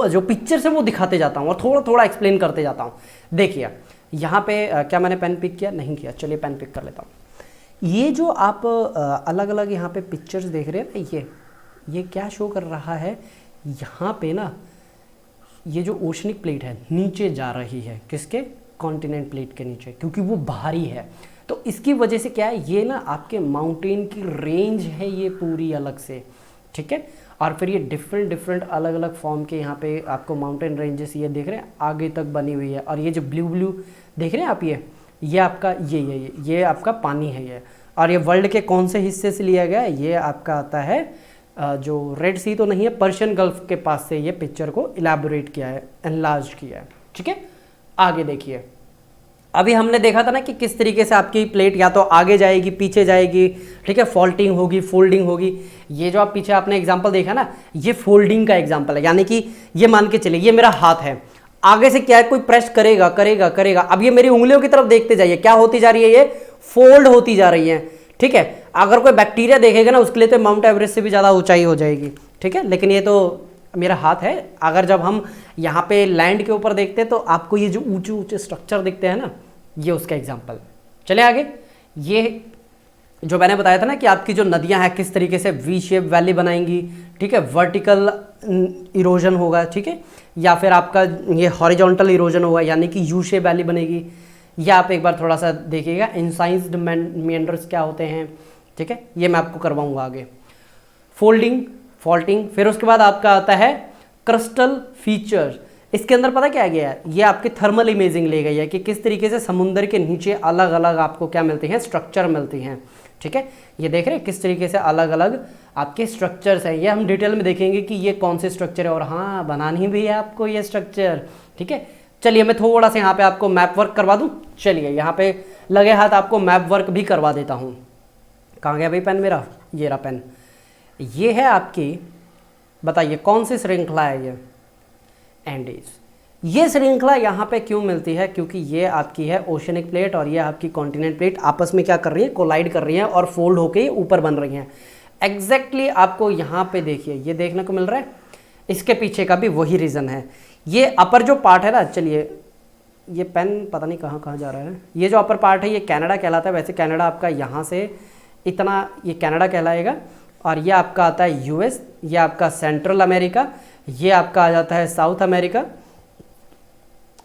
जो पिक्चर्स है वो दिखाते जाता हूँ और थोड़ा थोड़ा एक्सप्लेन करते जाता हूँ। देखिए यहाँ पे क्या मैंने पेन पिक किया? नहीं किया, चलिए पेन पिक कर लेता हूँ। ये जो आप अलग अलग यहाँ पे पिक्चर्स देख रहे हैं ना, ये क्या शो कर रहा है, यहाँ पे ना ये जो ओशनिक प्लेट है नीचे जा रही है, किसके? कॉन्टिनेंट प्लेट के नीचे, क्योंकि वो भारी है। तो इसकी वजह से क्या है, ये ना आपके माउंटेन की रेंज है ये पूरी अलग से। ठीक है, और फिर ये डिफरेंट अलग अलग फॉर्म के यहाँ पे आपको माउंटेन रेंजेस ये देख रहे हैं आगे तक बनी हुई है। और ये जो ब्लू देख रहे हैं आप, ये आपका ये आपका पानी है ये। और ये वर्ल्ड के कौन से हिस्से से लिया गया है? ये आपका आता है जो रेड सी तो नहीं है, पर्शियन गल्फ के पास से ये पिक्चर को इलैबोरेट किया है, एनलार्ज किया है। ठीक है, आगे देखिए, अभी हमने देखा था ना कि किस तरीके से आपकी प्लेट या तो आगे जाएगी, पीछे जाएगी, ठीक है, फॉल्टिंग होगी, फोल्डिंग होगी। ये जो आप पीछे आपने एग्जांपल देखा ना, ये फोल्डिंग का एग्जांपल है। यानी कि ये मान के चलिए ये मेरा हाथ है, आगे से क्या है, कोई प्रेस करेगा। अब ये मेरी उंगलियों की तरफ देखते जाइए, क्या होती जा रही है, ये फोल्ड होती जा रही है। ठीक है, अगर कोई बैक्टीरिया देखेगा ना उसके लिए तो माउंट एवरेस्ट से भी ज़्यादा ऊंचाई हो जाएगी। ठीक है, लेकिन ये तो मेरा हाथ है। अगर जब हम यहाँ पे लैंड के ऊपर देखते हैं तो आपको ये जो ऊंचे स्ट्रक्चर दिखते हैं ना, ये उसका एग्जाम्पल। चले आगे, ये जो मैंने बताया था ना कि आपकी जो नदियाँ हैं किस तरीके से वी शेप वैली बनाएंगी। ठीक है, वर्टिकल इरोजन होगा, ठीक है, या फिर आपका ये हॉरिजॉन्टल इरोजन होगा, यानी कि यू शेप वैली बनेगी। या आप एक बार थोड़ा सा देखिएगा इंसाइज्ड मेंडर्स क्या होते हैं। ठीक है, ये मैं आपको करवाऊंगा आगे। फोल्डिंग, फॉल्टिंग, फिर उसके बाद आपका आता है क्रस्टल फीचर। इसके अंदर पता क्या गया है, ये आपकी थर्मल इमेजिंग ले गई है कि किस तरीके से समुद्र के नीचे अलग अलग आपको क्या मिलती हैं, स्ट्रक्चर मिलती हैं। ठीक है, ये देख रहे हैं किस तरीके से अलग अलग आपके स्ट्रक्चर्स हैं। ये हम डिटेल में देखेंगे कि ये कौन से स्ट्रक्चर है, और हाँ बनानी भी है आपको ये स्ट्रक्चर। ठीक है, चलिए मैं थोड़ा सा यहाँ पे आपको मैप वर्क करवा दूँ। चलिए यहाँ पे लगे हाथ आपको मैप वर्क भी करवा देता हूँ। कहाँ गया भाई पेन मेरा, ये रहा पेन। ये है आपकी, बताइए कौन सी श्रृंखला है ये, एंडीज। ये श्रृंखला यहाँ पे क्यों मिलती है, क्योंकि ये आपकी है ओशनिक प्लेट और ये आपकी कॉन्टिनेंट प्लेट आपस में क्या कर रही है, कोलाइड कर रही हैं और फोल्ड होके ऊपर बन रही हैं। एग्जैक्टली आपको यहाँ पे देखिए ये देखने को मिल रहा है, इसके पीछे का भी वही रीज़न है। ये अपर जो पार्ट है ना, चलिए ये पेन पता नहीं कहाँ कहाँ जा रहा है, ये जो अपर पार्ट है ये कनाडा कहलाता है। वैसे कनाडा आपका यहाँ से इतना, ये कनाडा कहलाएगा, और ये आपका आता है यूएस, ये आपका सेंट्रल अमेरिका, ये आपका आ जाता है साउथ अमेरिका,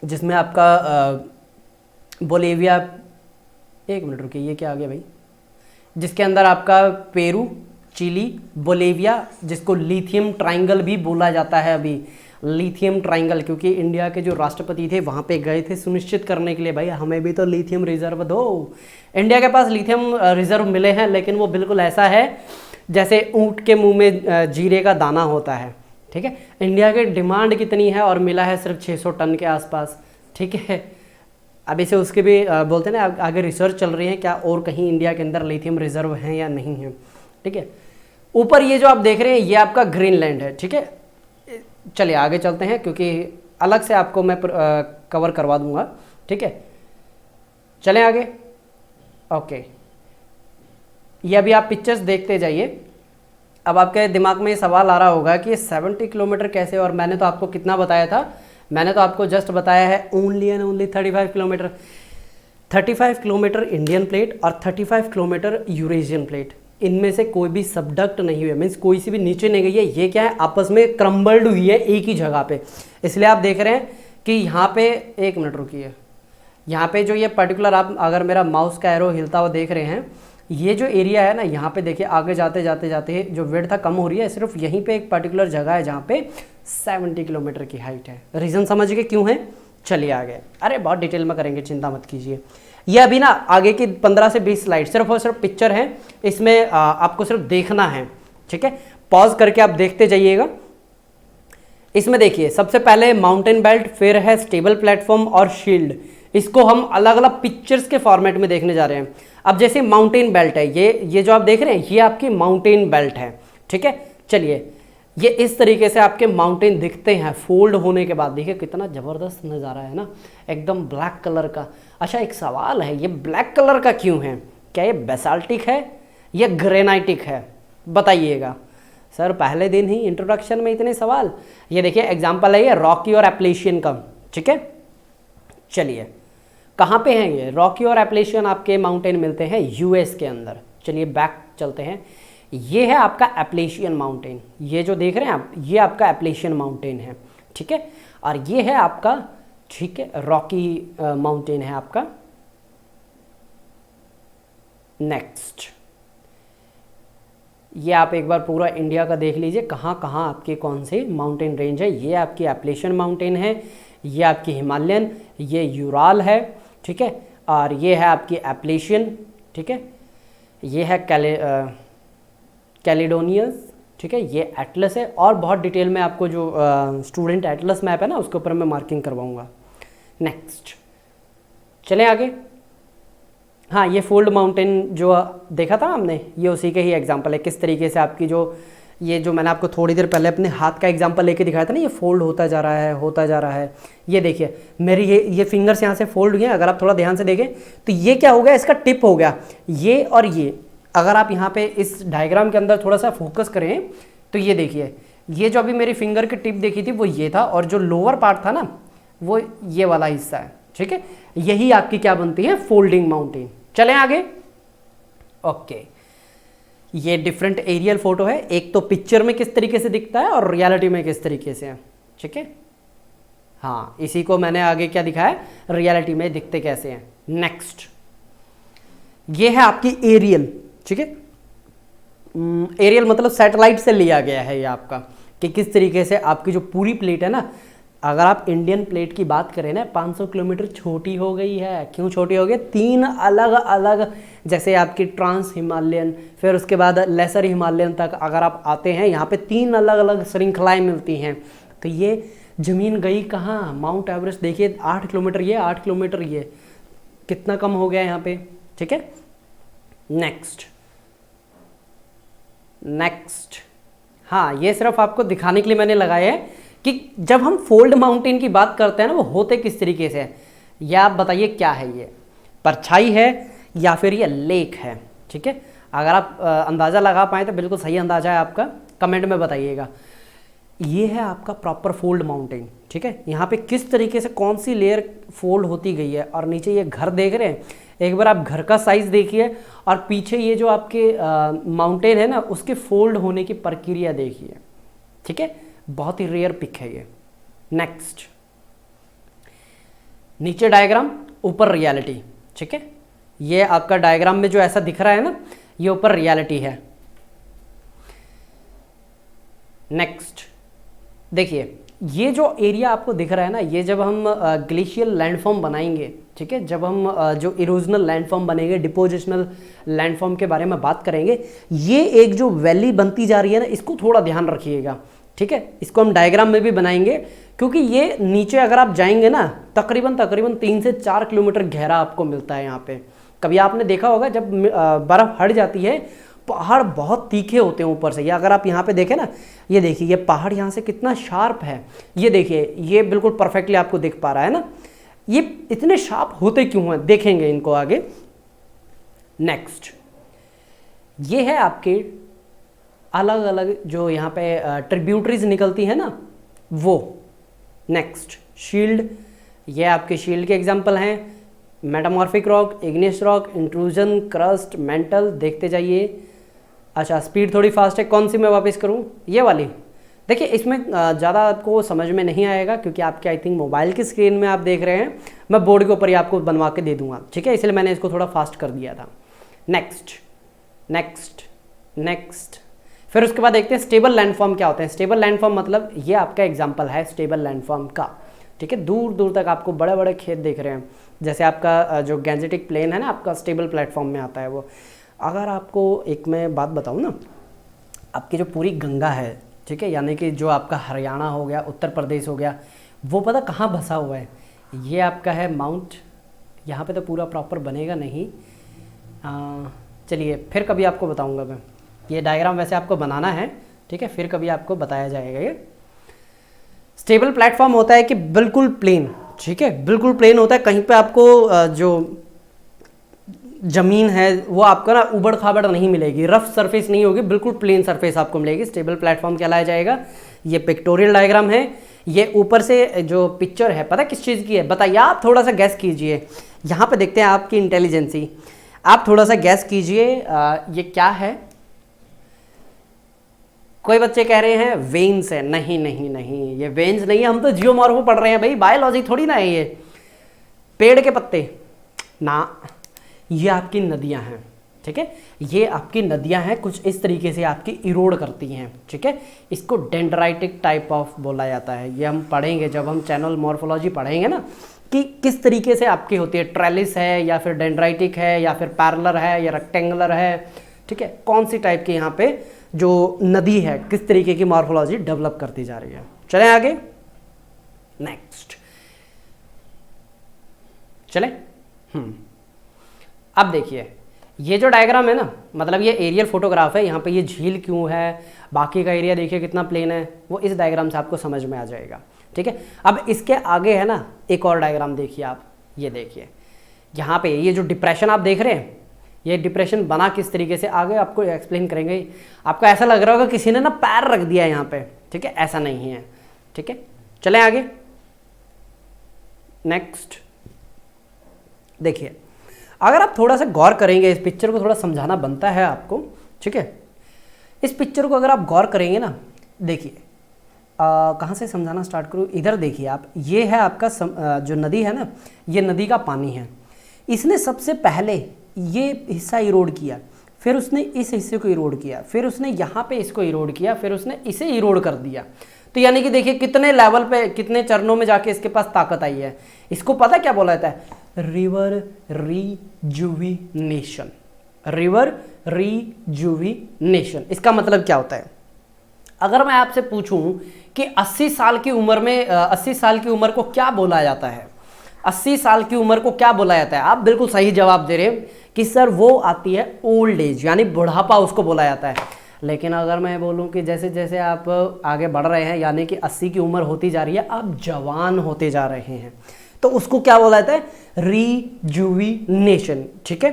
जिसमें आपका बोलिविया, एक मिनट रुकिए ये क्या आ गया भाई, जिसके अंदर आपका पेरू, चिली, बोलिविया, जिसको लिथियम ट्राइंगल भी बोला जाता है अभी, लिथियम ट्राइंगल, क्योंकि इंडिया के जो राष्ट्रपति थे वहाँ पे गए थे सुनिश्चित करने के लिए भाई हमें भी तो लिथियम रिजर्व दो। इंडिया के पास लिथियम रिजर्व मिले हैं, लेकिन वो बिल्कुल ऐसा है जैसे ऊँट के मुंह में जीरे का दाना होता है। ठीक है, इंडिया की डिमांड कितनी है और मिला है सिर्फ 600 टन के आसपास। ठीक है, अभी से उसके भी बोलते हैं ना आगे रिसर्च चल रही है क्या और कहीं इंडिया के अंदर लिथियम रिजर्व हैं या नहीं है। ठीक है, ऊपर ये जो आप देख रहे हैं ये आपका ग्रीनलैंड है। ठीक है, चलिए आगे चलते हैं क्योंकि अलग से आपको मैं कवर करवा दूंगा। ठीक है, चलें आगे। ओके, ये अभी आप पिक्चर्स देखते जाइए। अब आपके दिमाग में ये सवाल आ रहा होगा कि 70 किलोमीटर कैसे, और मैंने तो आपको कितना बताया था, मैंने तो आपको जस्ट बताया है only and only 35 kilometre. 35 kilometre Indian plate और 35 किलोमीटर यूरेशियन प्लेट, इनमें से कोई भी सबडक्ट नहीं हुई, मीन्स कोई सी भी नीचे नहीं गई है। ये क्या है, आपस में क्रम्बल्ड हुई है एक ही जगह पे। इसलिए आप देख रहे हैं कि यहाँ पे, एक मिनट रुकिए, यहाँ पे जो ये पर्टिकुलर, आप अगर मेरा माउस का एरो हिलता हुआ देख रहे हैं, ये जो एरिया है ना, यहाँ पे देखिए आगे जाते जाते जाते जो विड्थ कम हो रही है, सिर्फ यहीं पे एक पर्टिकुलर जगह है जहाँ पे 70 किलोमीटर की हाइट है। रीज़न समझ गए क्यों है, चलिए आगे। अरे बहुत डिटेल में करेंगे, चिंता मत कीजिए। ये अभी ना आगे की 15 से 20 स्लाइड सिर्फ और सिर्फ पिक्चर है, इसमें आपको सिर्फ देखना है। ठीक है, पॉज करके आप देखते जाइएगा। इसमें देखिए सबसे पहले माउंटेन बेल्ट, फिर है स्टेबल प्लेटफॉर्म और शील्ड। इसको हम अलग अलग पिक्चर्स के फॉर्मेट में देखने जा रहे हैं। अब जैसे माउंटेन बेल्ट है, ये जो आप देख रहे हैं ये आपकी माउंटेन बेल्ट है। ठीक है, चलिए ये इस तरीके से आपके माउंटेन दिखते हैं फोल्ड होने के बाद। देखिए कितना ज़बरदस्त नज़ारा है ना, एकदम ब्लैक कलर का। अच्छा एक सवाल है, ये ब्लैक कलर का क्यों है, क्या ये बेसाल्टिक है या ग्रेनाइटिक है, बताइएगा। सर पहले दिन ही इंट्रोडक्शन में इतने सवाल। ये देखिए एग्जाम्पल है ये रॉकी और एप्लेशियन का। ठीक है, चलिए कहाँ पे हैं ये रॉकी और एप्लेशियन आपके माउंटेन मिलते हैं यूएस के अंदर। चलिए बैक चलते हैं। ये है आपका एप्लेशियन माउंटेन, ये जो देख रहे हैं आप ये आपका एप्लेशियन माउंटेन है। ठीक है, और ये है आपका, ठीक है, रॉकी माउंटेन है आपका। नेक्स्ट, ये आप एक बार पूरा इंडिया का देख लीजिए कहाँ कहाँ आपके कौन से माउंटेन रेंज है। ये आपकी एप्लेशियन माउंटेन है, ये आपकी हिमालयन, ये यूराल है। ठीक है, और ये है आपकी एप्लेशियन। ठीक है, ये है कैलिडोनियस। ठीक है, ये एटलस है, और बहुत डिटेल में आपको जो स्टूडेंट एटलस मैप है ना उसके ऊपर मैं मार्किंग करवाऊंगा। नेक्स्ट चलें आगे। हाँ, ये फोल्ड माउंटेन जो देखा था हमने, ये उसी के ही एग्जांपल है। किस तरीके से आपकी ये जो मैंने आपको थोड़ी देर पहले अपने हाथ का एग्जांपल लेके दिखाया था ना, ये फोल्ड होता जा रहा है होता जा रहा है। ये देखिए मेरी ये फिंगर्स यहाँ से फोल्ड हुए हैं, अगर आप थोड़ा ध्यान से देखें तो ये क्या हो गया, इसका टिप हो गया ये और ये। अगर आप यहाँ पे इस डायग्राम के अंदर थोड़ा सा फोकस करें तो ये देखिए, ये जो अभी मेरी फिंगर की टिप देखी थी वो ये था, और जो लोअर पार्ट था ना वो ये वाला हिस्सा है। ठीक है, यही आपकी क्या बनती है, फोल्डिंग माउंटेन। चलें आगे। ओके, ये डिफरेंट एरियल फोटो है, एक तो पिक्चर में किस तरीके से दिखता है और रियलिटी में किस तरीके से है। ठीक है, हाँ इसी को मैंने आगे क्या दिखाया, रियलिटी में दिखते कैसे हैं। नेक्स्ट, ये है आपकी एरियल। ठीक है, एरियल मतलब सैटेलाइट से लिया गया है ये आपका, कि किस तरीके से आपकी जो पूरी प्लेट है ना अगर आप इंडियन प्लेट की बात करें ना, 500 किलोमीटर छोटी हो गई है। क्यों छोटी हो गई? 3 अलग अलग, जैसे आपकी ट्रांस हिमालयन, फिर उसके बाद लेसर हिमालयन तक अगर आप आते हैं, यहाँ पे 3 अलग अलग श्रृंखलाएं मिलती हैं। तो ये ज़मीन गई कहाँ? माउंट एवरेस्ट देखिए 8 किलोमीटर ये, 8 किलोमीटर ये, कितना कम हो गया यहाँ पे। ठीक है, नेक्स्ट नेक्स्ट। हाँ, ये सिर्फ आपको दिखाने के लिए मैंने लगाया है कि जब हम फोल्ड माउंटेन की बात करते हैं ना, वो होते किस तरीके से है। या आप बताइए क्या है ये, परछाई है या फिर ये लेक है? ठीक है, अगर आप अंदाज़ा लगा पाएँ तो बिल्कुल सही अंदाज़ा है आपका, कमेंट में बताइएगा। ये है आपका प्रॉपर फोल्ड माउंटेन। ठीक है, यहाँ पे किस तरीके से कौन सी लेयर फोल्ड होती गई है। और नीचे ये घर देख रहे हैं, एक बार आप घर का साइज़ देखिए, और पीछे ये जो आपके माउंटेन है ना, उसके फोल्ड होने की प्रक्रिया देखिए। ठीक है, बहुत ही रेयर पिक है ये। नेक्स्ट, नीचे डायग्राम, ऊपर रियलिटी। ठीक है, ये आपका डायग्राम में जो ऐसा दिख रहा है ना, ये ऊपर रियलिटी है। नेक्स्ट देखिए, ये जो एरिया आपको दिख रहा है ना, ये जब हम ग्लेशियल लैंडफॉर्म बनाएंगे, ठीक है, जब हम जो इरोजनल लैंडफॉर्म बनेंगे, डिपोजिशनल लैंडफॉर्म के बारे में बात करेंगे, ये एक जो वैली बनती जा रही है ना, इसको थोड़ा ध्यान रखिएगा। ठीक है, इसको हम डायग्राम में भी बनाएंगे, क्योंकि ये नीचे अगर आप जाएंगे ना, तकरीबन 3 से 4 किलोमीटर गहरा आपको मिलता है यहाँ पे। कभी आपने देखा होगा जब बर्फ़ हट जाती है, पहाड़ बहुत तीखे होते हैं ऊपर से। या अगर आप यहाँ पे देखें ना, ये देखिए ये पहाड़ यहाँ से कितना शार्प है, ये देखिए, ये बिल्कुल परफेक्टली आपको दिख पा रहा है ना। ये इतने शार्प होते क्यों हैं, देखेंगे इनको आगे। नेक्स्ट, ये है आपके अलग अलग जो यहाँ पे ट्रिब्यूटरीज निकलती हैं ना, वो। नेक्स्ट, शील्ड, ये आपके शील्ड के एग्जाम्पल हैं। Metamorphic rock, igneous rock, intrusion, crust, mental, देखते जाइए। अच्छा, स्पीड थोड़ी फास्ट है, कौन सी मैं वापस करूं? ये वाली। देखिए, इसमें ज़्यादा आपको समझ में नहीं आएगा, क्योंकि आपके आई थिंक मोबाइल की स्क्रीन में आप देख रहे हैं, मैं बोर्ड के ऊपर ही आपको बनवा के दे दूंगा। ठीक है, इसलिए मैंने इसको थोड़ा फास्ट कर दिया था। नेक्स्ट नेक्स्ट नेक्स्ट, फिर उसके बाद देखते हैं स्टेबल लैंडफॉर्म क्या होते हैं। स्टेबल लैंडफॉर्म मतलब ये आपका एग्जाम्पल है स्टेबल लैंडफॉर्म का। ठीक है, दूर दूर तक आपको बड़े बड़े खेत दिख रहे हैं, जैसे आपका जो गैंजेटिक प्लेन है ना, आपका स्टेबल प्लेटफॉर्म में आता है वो। अगर आपको एक मैं बात बताऊँ ना, आपकी जो पूरी गंगा है, ठीक है, यानी कि जो आपका हरियाणा हो गया, उत्तर प्रदेश हो गया, वो पता कहाँ बसा हुआ है? ये आपका है माउंट, यहाँ पे तो पूरा प्रॉपर बनेगा नहीं, चलिए फिर कभी आपको बताऊँगा मैं। ये डायग्राम वैसे आपको बनाना है, ठीक है, फिर कभी आपको बताया जाएगा। ये स्टेबल प्लेटफॉर्म होता है कि बिल्कुल प्लेन, ठीक है, बिल्कुल प्लेन होता है। कहीं पे आपको जो ज़मीन है वो आपको ना उबड़ खाबड़ नहीं मिलेगी, रफ सरफेस नहीं होगी, बिल्कुल प्लेन सरफेस आपको मिलेगी। स्टेबल प्लेटफॉर्म कहलाया जाएगा। ये पिक्टोरियल डायग्राम है। ये ऊपर से जो पिक्चर है, पता किस चीज़ की है? बताइए, आप थोड़ा सा गैस कीजिए। यहाँ पे देखते हैं आपकी इंटेलिजेंसी, आप थोड़ा सा गैस कीजिए, ये क्या है? कोई बच्चे कह रहे हैं वेन्स है। नहीं नहीं नहीं, ये वेन्स नहीं है, हम तो जियोमॉर्फो पढ़ रहे हैं भाई, बायोलॉजी थोड़ी ना है ये। पेड़ के पत्ते ना, ये आपकी नदियां हैं। ठीक है, ये आपकी नदियां हैं, कुछ इस तरीके से आपकी इरोड करती हैं। ठीक है, इसको डेंड्राइटिक टाइप ऑफ बोला जाता है। ये हम पढ़ेंगे जब हम चैनल मॉर्फोलॉजी पढ़ेंगे ना, कि किस तरीके से आपकी होती है, ट्रेलिस है या फिर डेंड्राइटिक है या फिर पैरेलल है या रेक्टेंगुलर है। ठीक है, कौन सी टाइप की यहाँ पे जो नदी है, किस तरीके की मॉर्फोलॉजी डेवलप करती जा रही है। चलें आगे, नेक्स्ट चलें। अब देखिए, ये जो डायग्राम है ना, मतलब ये एरियल फोटोग्राफ है। यहाँ पे ये झील क्यों है, बाकी का एरिया देखिए कितना प्लेन है, वो इस डायग्राम से आपको समझ में आ जाएगा। ठीक है, अब इसके आगे है ना एक और डायग्राम देखिए आप, ये देखिए यहाँ पे ये जो डिप्रेशन आप देख रहे हैं, ये डिप्रेशन बना किस तरीके से, आगे आपको एक्सप्लेन करेंगे। आपको ऐसा लग रहा होगा किसी ने ना पैर रख दिया यहाँ पे। ठीक है, ऐसा नहीं है। ठीक है, चलें आगे, नेक्स्ट। देखिए, अगर आप थोड़ा सा गौर करेंगे, इस पिक्चर को थोड़ा समझाना बनता है आपको। ठीक है, इस पिक्चर को अगर आप गौर करेंगे ना, देखिए कहाँ से समझाना स्टार्ट करूँ, इधर देखिए आप, ये है आपका जो नदी है ना, ये नदी का पानी है। इसने सबसे पहले ये हिस्सा इरोड किया, फिर उसने इस हिस्से को इरोड किया, फिर उसने यहाँ पे इसको इरोड किया, फिर उसने इसे इरोड कर दिया। तो यानी कि देखिए कितने लेवल पे, कितने चरणों में जाके इसके पास ताकत आई है। इसको पता क्या बोला जाता है? River rejuvenation. रिवर रिजुविनेशन इसका मतलब क्या होता है? अगर मैं आपसे पूछूं कि 80 साल की उम्र में 80 साल की उम्र को क्या बोला जाता है, 80 साल की उम्र को क्या बोला जाता है, आप बिल्कुल सही जवाब दे रहे हैं कि सर वो आती है ओल्ड एज, यानी बुढ़ापा उसको बोला जाता है। लेकिन अगर मैं बोलूं कि जैसे जैसे आप आगे बढ़ रहे हैं, यानी कि 80 की उम्र होती जा रही है, आप जवान होते जा रहे हैं, तो उसको क्या बोला जाता है? रिजुविनेशन। ठीक है,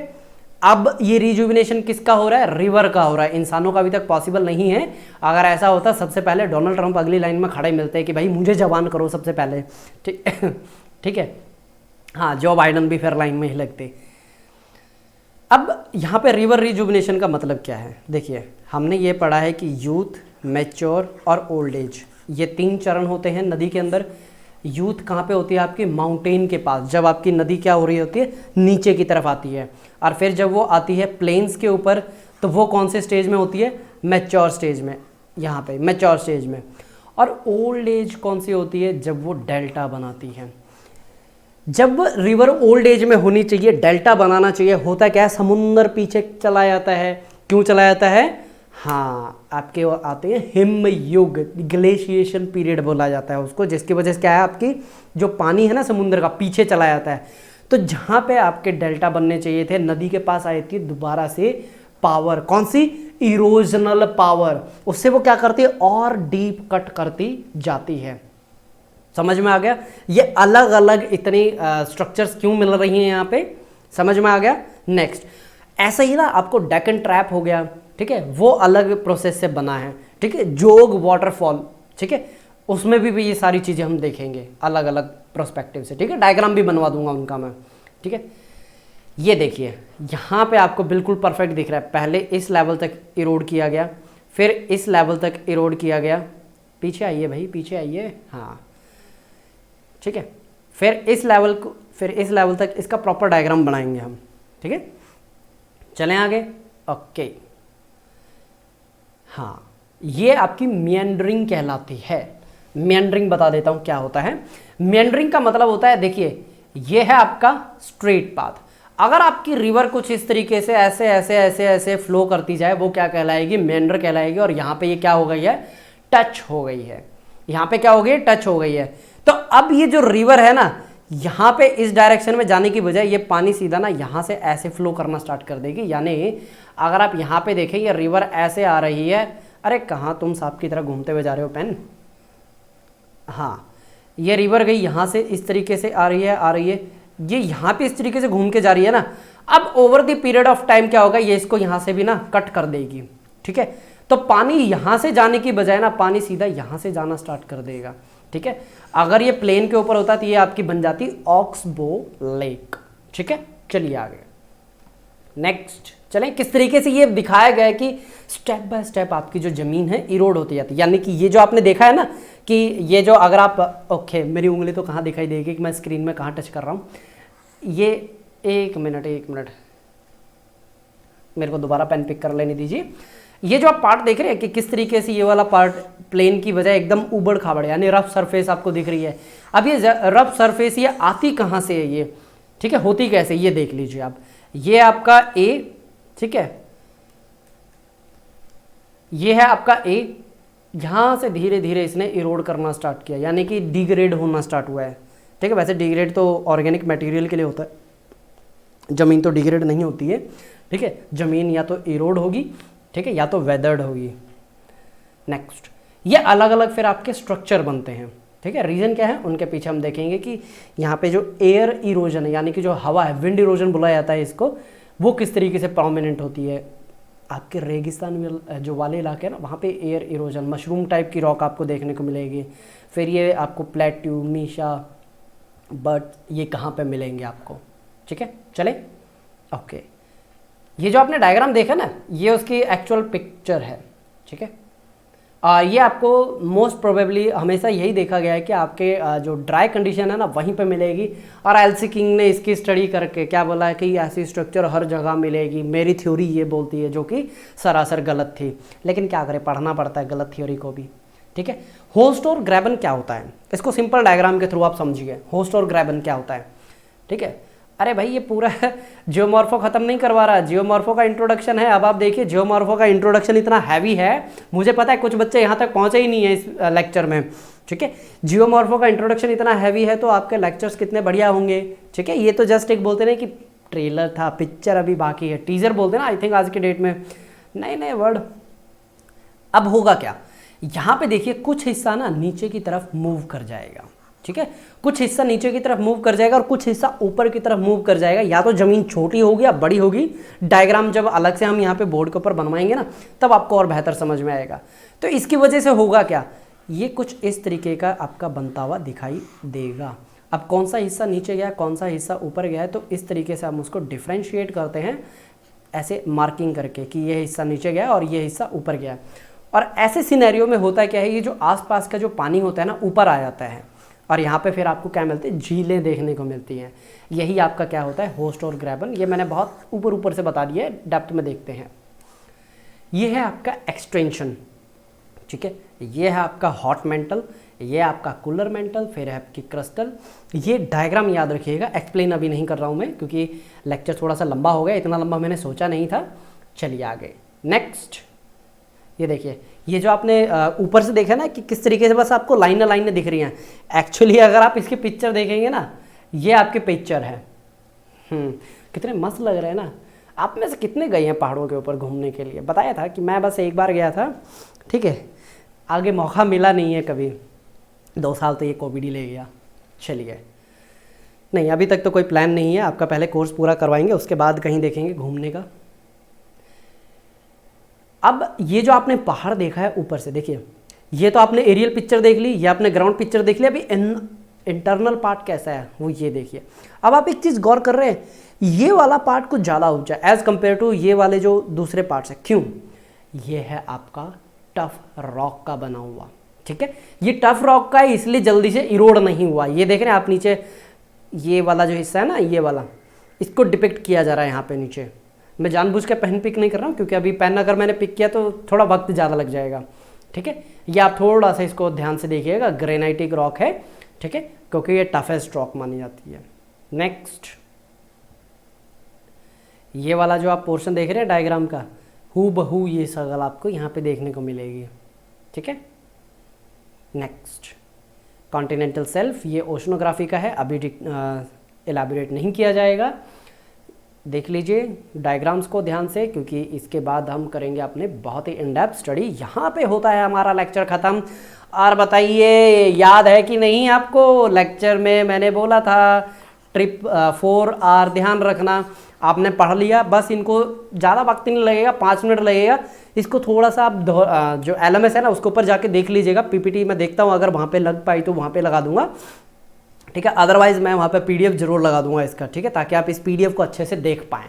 अब ये रिजुविनेशन किसका हो रहा है? रिवर का हो रहा है। इंसानों का अभी तक पॉसिबल नहीं है। अगर ऐसा होता सबसे पहले डोनाल्ड ट्रंप अगली लाइन में खड़े मिलते हैं कि भाई मुझे जवान करो सबसे पहले। ठीक ठीक है, हाँ, जो बाइडन भी फिर लाइन में ही लगते। अब यहाँ पे रिवर रिजुविनेशन का मतलब क्या है? देखिए, हमने ये पढ़ा है कि यूथ, मैच्योर और ओल्ड एज, ये 3 चरण होते हैं नदी के अंदर। यूथ कहाँ पे होती है? आपकी माउंटेन के पास, जब आपकी नदी क्या हो रही होती है? नीचे की तरफ आती है। और फिर जब वो आती है प्लेन्स के ऊपर, तो वो कौन से स्टेज में होती है? मैच्योर स्टेज में, यहाँ पे मैच्योर स्टेज में। और ओल्ड एज कौन सी होती है? जब वो डेल्टा बनाती है। जब रिवर ओल्ड एज में होनी चाहिए, डेल्टा बनाना चाहिए, होता क्या है? समुद्र पीछे चला जाता है। क्यों चला जाता है? हाँ, आपके वो आते हैं हिम युग, ग्लेशिएशन पीरियड बोला जाता है उसको, जिसकी वजह से क्या है, आपकी जो पानी है ना समुद्र का, पीछे चला जाता है। तो जहाँ पे आपके डेल्टा बनने चाहिए थे, नदी के पास आई थी दोबारा से पावर, कौन सी? Erosional power. उससे वो क्या करती है? और डीप कट करती जाती है। समझ में आ गया? ये अलग अलग इतनी स्ट्रक्चर्स क्यों मिल रही हैं यहाँ पे, समझ में आ गया? नेक्स्ट, ऐसा ही ना आपको डेक्कन ट्रैप हो गया, ठीक है, वो अलग प्रोसेस से बना है। ठीक है, जोग वाटरफॉल, ठीक है, उसमें भी ये सारी चीज़ें हम देखेंगे अलग अलग प्रोस्पेक्टिव से। ठीक है, डायग्राम भी बनवा दूंगा उनका मैं। ठीक है, ये देखिए यहाँ पे आपको बिल्कुल परफेक्ट दिख रहा है। पहले इस लेवल तक इरोड किया गया, फिर इस लेवल तक इरोड किया गया। पीछे आइए भाई, पीछे आइए, हाँ, ठीक है, फिर इस लेवल को, फिर इस लेवल तक इसका प्रॉपर डायग्राम बनाएंगे हम। ठीक है, चलें आगे। ओके, हाँ, ये आपकी मियंडरिंग कहलाती है। मियंडरिंग बता देता हूँ क्या होता है। मियंडरिंग का मतलब होता है, देखिए ये है आपका स्ट्रेट पाथ। अगर आपकी रिवर कुछ इस तरीके से ऐसे ऐसे ऐसे ऐसे फ्लो करती जाए, वो क्या कहलाएगी? मेंढर कहलाएगी। और यहाँ पे ये क्या हो गई है? टच हो गई है। यहाँ पे क्या हो गई है? टच हो गई है। तो अब ये जो रिवर है ना, यहाँ पे इस डायरेक्शन में जाने की बजाय ये पानी सीधा ना यहाँ से ऐसे फ्लो करना स्टार्ट कर देगी। यानी अगर आप यहाँ पे देखें, ये रिवर ऐसे आ रही है। अरे कहाँ तुम सांप की तरह घूमते हुए जा रहे हो पेन? हाँ, ये रिवर गई यहाँ से, इस तरीके से आ रही है, आ रही है, ये यहाँ पे इस तरीके से घूम के जा रही है ना। अब over the period of time क्या होगा? ये इसको यहाँ से भी ना कट कर देगी। ठीक है, तो पानी यहाँ से जाने की बजाय ना पानी सीधा यहाँ से जाना स्टार्ट कर देगा। ठीक है, अगर ये प्लेन के ऊपर होता तो ये आपकी बन जाती ऑक्सबो लेक। ठीक है, चलिए आगे नेक्स्ट चलें। किस तरीके से ये दिखाया गया है कि स्टेप बाय स्टेप आपकी जो ज़मीन है इरोड होती जाती है। यानी कि ये जो आपने देखा है ना कि ये जो, अगर आप, ओके, मेरी उंगली तो कहाँ दिखाई देगी कि मैं स्क्रीन में कहाँ टच कर रहा हूँ। ये एक मिनट, मेरे को दोबारा पेन पिक कर लेने दीजिए। ये जो आप पार्ट देख रहे हैं कि किस तरीके से ये वाला पार्ट प्लेन की बजाय एकदम उबड़ खाबड़, यानी रफ सरफेस आपको दिख रही है। अब ये रफ सरफेस ये आती कहाँ से है ये? ठीक है, होती कैसे ये देख लीजिए आप। ये आपका ए, ठीक है, ये है आपका ए। यहाँ से धीरे धीरे इसने इरोड करना स्टार्ट किया, यानी कि डिग्रेड होना स्टार्ट हुआ है। ठीक है, वैसे डिग्रेड तो ऑर्गेनिक मटेरियल के लिए होता है, ज़मीन तो डिग्रेड नहीं होती है। ठीक है, ज़मीन या तो इरोड होगी, ठीक है, या तो वेदर्ड होगी। नेक्स्ट, ये अलग अलग फिर आपके स्ट्रक्चर बनते हैं। ठीक है, रीज़न क्या है उनके पीछे हम देखेंगे कि यहाँ पे जो एयर इरोजन है, यानी कि जो हवा है, विंड इरोजन बुलाया जाता है इसको, वो किस तरीके से प्रोमिनेंट होती है। आपके रेगिस्तान जो वाले इलाके हैं ना, वहाँ पे एयर इरोजन, मशरूम टाइप की रॉक आपको देखने को मिलेगी। फिर ये आपको प्लेट्यू, मीशा, बट ये कहाँ पे मिलेंगे आपको। ठीक है, चले ओके। ये जो आपने डायग्राम देखा ना, ये उसकी एक्चुअल पिक्चर है। ठीक है, ये आपको मोस्ट प्रोबेबली हमेशा यही देखा गया है कि आपके जो ड्राई कंडीशन है ना वहीं पे मिलेगी। और एलसी किंग ने इसकी स्टडी करके क्या बोला है कि ऐसी स्ट्रक्चर हर जगह मिलेगी। मेरी थ्योरी ये बोलती है, जो कि सरासर गलत थी, लेकिन क्या करें, पढ़ना पड़ता है गलत थ्योरी को भी। ठीक ठीक है। होस्ट और ग्रेबन क्या होता है, इसको सिंपल डायग्राम के थ्रू आप समझिए। होस्ट और ग्रेबन क्या होता है, ठीक है। अरे भाई ये पूरा जियोमॉर्फो खत्म नहीं करवा रहा, जियोमॉर्फो का इंट्रोडक्शन है। अब आप देखिए जियोमॉर्फो का इंट्रोडक्शन इतना हैवी है, मुझे पता है कुछ बच्चे यहाँ तक पहुँचे ही नहीं है इस लेक्चर में, ठीक है। जियोमॉर्फो का इंट्रोडक्शन इतना हैवी है तो आपके लेक्चर्स कितने बढ़िया होंगे, ठीक है। ये तो जस्ट एक बोलते ना कि ट्रेलर था, पिक्चर अभी बाकी है, टीजर बोलते ना आई थिंक आज के डेट में, नए नए वर्ड। अब होगा क्या, यहाँ पे देखिए कुछ हिस्सा ना नीचे की तरफ मूव कर जाएगा, ठीक है। कुछ हिस्सा नीचे की तरफ मूव कर जाएगा और कुछ हिस्सा ऊपर की तरफ मूव कर जाएगा। या तो जमीन छोटी होगी या बड़ी होगी, डायग्राम जब अलग से हम यहाँ पे बोर्ड के ऊपर बनवाएंगे ना तब आपको और बेहतर समझ में आएगा। तो इसकी वजह से होगा क्या, ये कुछ इस तरीके का आपका बनता हुआ दिखाई देगा। अब कौन सा हिस्सा नीचे गया, कौन सा हिस्सा ऊपर गया है, तो इस तरीके से हम उसको डिफ्रेंशिएट करते हैं, ऐसे मार्किंग करके कि ये हिस्सा नीचे गया और ये हिस्सा ऊपर गया। और ऐसे सिनेरियो में होता क्या है, ये जो आसपास का जो पानी होता है ना ऊपर आ जाता है और यहाँ पे फिर आपको क्या मिलते हैं, झीलें देखने को मिलती हैं। यही आपका क्या होता है, होस्ट और ग्रेबन। ये मैंने बहुत ऊपर ऊपर से बता दिया है, डेप्थ में देखते हैं। ये है आपका एक्सटेंशन, ठीक है। ये है आपका हॉट मेंटल, ये आपका कूलर मेंटल, फिर है आपकी क्रिस्टल। ये डायग्राम याद रखिएगा, एक्सप्लेन अभी नहीं कर रहा हूँ मैं क्योंकि लेक्चर थोड़ा सा लंबा हो गया, इतना लंबा मैंने सोचा नहीं था। चलिए आगे नेक्स्ट। ये देखिए, ये जो आपने ऊपर से देखा ना कि किस तरीके से बस आपको लाइनें लाइनें दिख रही हैं, एक्चुअली अगर आप इसकी पिक्चर देखेंगे ना, ये आपके पिक्चर है। कितने मस्त लग रहे हैं ना। आप में से कितने गए हैं पहाड़ों के ऊपर घूमने के लिए, बताया था कि मैं बस एक बार गया था, ठीक है। आगे मौका मिला नहीं है कभी, 2 साल तो ये कोविड ही ले गया। चलिए, नहीं अभी तक तो कोई प्लान नहीं है, आपका पहले कोर्स पूरा करवाएंगे उसके बाद कहीं देखेंगे घूमने का। अब ये जो आपने पहाड़ देखा है ऊपर से, देखिए ये तो आपने एरियल पिक्चर देख ली, ये आपने ग्राउंड पिक्चर देख लिया। अभी इंटरनल पार्ट कैसा है वो ये देखिए। अब आप एक चीज़ गौर कर रहे हैं, ये वाला पार्ट कुछ ज़्यादा ऊंचा है एज़ कम्पेयर टू ये वाले जो दूसरे पार्ट्स है। क्यों, ये है आपका टफ रॉक का बना हुआ, ठीक है। ये टफ रॉक का है इसलिए जल्दी से इरोड नहीं हुआ। ये देख रहे हैं आप नीचे, ये वाला जो हिस्सा है ना, ये वाला, इसको डिपिक्ट किया जा रहा है यहाँ पे नीचे। मैं जानबूझ के पेन पिक नहीं कर रहा हूँ क्योंकि अभी पेन अगर मैंने पिक किया तो थोड़ा वक्त ज़्यादा लग जाएगा, ठीक है। ये आप थोड़ा सा इसको ध्यान से देखिएगा, ग्रेनाइटिक रॉक है, ठीक है, क्योंकि ये टफेस्ट रॉक मानी जाती है। नेक्स्ट, ये वाला जो आप पोर्शन देख रहे हैं डायग्राम का, हूबहू ये शक्ल आपको यहाँ पे देखने को मिलेगी, ठीक है। नेक्स्ट, कॉन्टिनेंटल शेल्फ, ये ओशनोग्राफी का है, अभी एलैबोरेट नहीं किया जाएगा। देख लीजिए डायग्राम्स को ध्यान से क्योंकि इसके बाद हम करेंगे अपने बहुत ही इन डेप्थ स्टडी। यहाँ पे होता है हमारा लेक्चर ख़त्म। और बताइए याद है कि नहीं आपको, लेक्चर में मैंने बोला था ट्रिप 4R ध्यान रखना, आपने पढ़ लिया। बस इनको ज़्यादा वक्त नहीं लगेगा, 5 मिनट लगेगा। इसको थोड़ा सा आप जो LMS है ना उसके ऊपर जाके देख लीजिएगा। PPT मैं देखता हूँ, अगर वहाँ पे लग पाई तो वहाँ पे लगा दूंगा, ठीक है। अदरवाइज मैं वहाँ पे PDF जरूर लगा दूंगा इसका, ठीक है, ताकि आप इस PDF को अच्छे से देख पाएँ,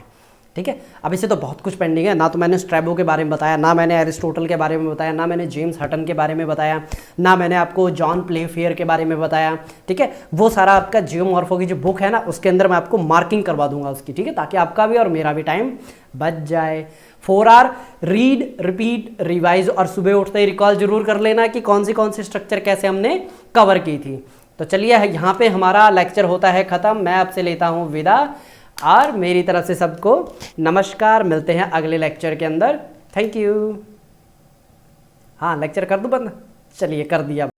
ठीक है। अब इससे तो बहुत कुछ पेंडिंग है, ना तो मैंने स्ट्रैबो के बारे में बताया, ना मैंने एरिस्टोटल के बारे में बताया, ना मैंने जेम्स हटन के बारे में बताया, ना मैंने आपको जॉन प्लेफेयर के बारे में बताया, ठीक है। वो सारा आपका जियोमॉर्फो की जो बुक है ना उसके अंदर मैं आपको मार्किंग करवा दूंगा उसकी, ठीक है, ताकि आपका भी और मेरा भी टाइम बच जाए। 4R रीड, रिपीट, रिवाइज और सुबह उठते ही रिकॉल जरूर कर लेना कि कौन सी स्ट्रक्चर कैसे हमने कवर की थी। तो चलिए यहाँ पे हमारा लेक्चर होता है ख़त्म। मैं आपसे लेता हूँ विदा और मेरी तरफ से सबको नमस्कार। मिलते हैं अगले लेक्चर के अंदर। Thank you. हाँ लेक्चर कर दूँ बंद, चलिए कर दिया।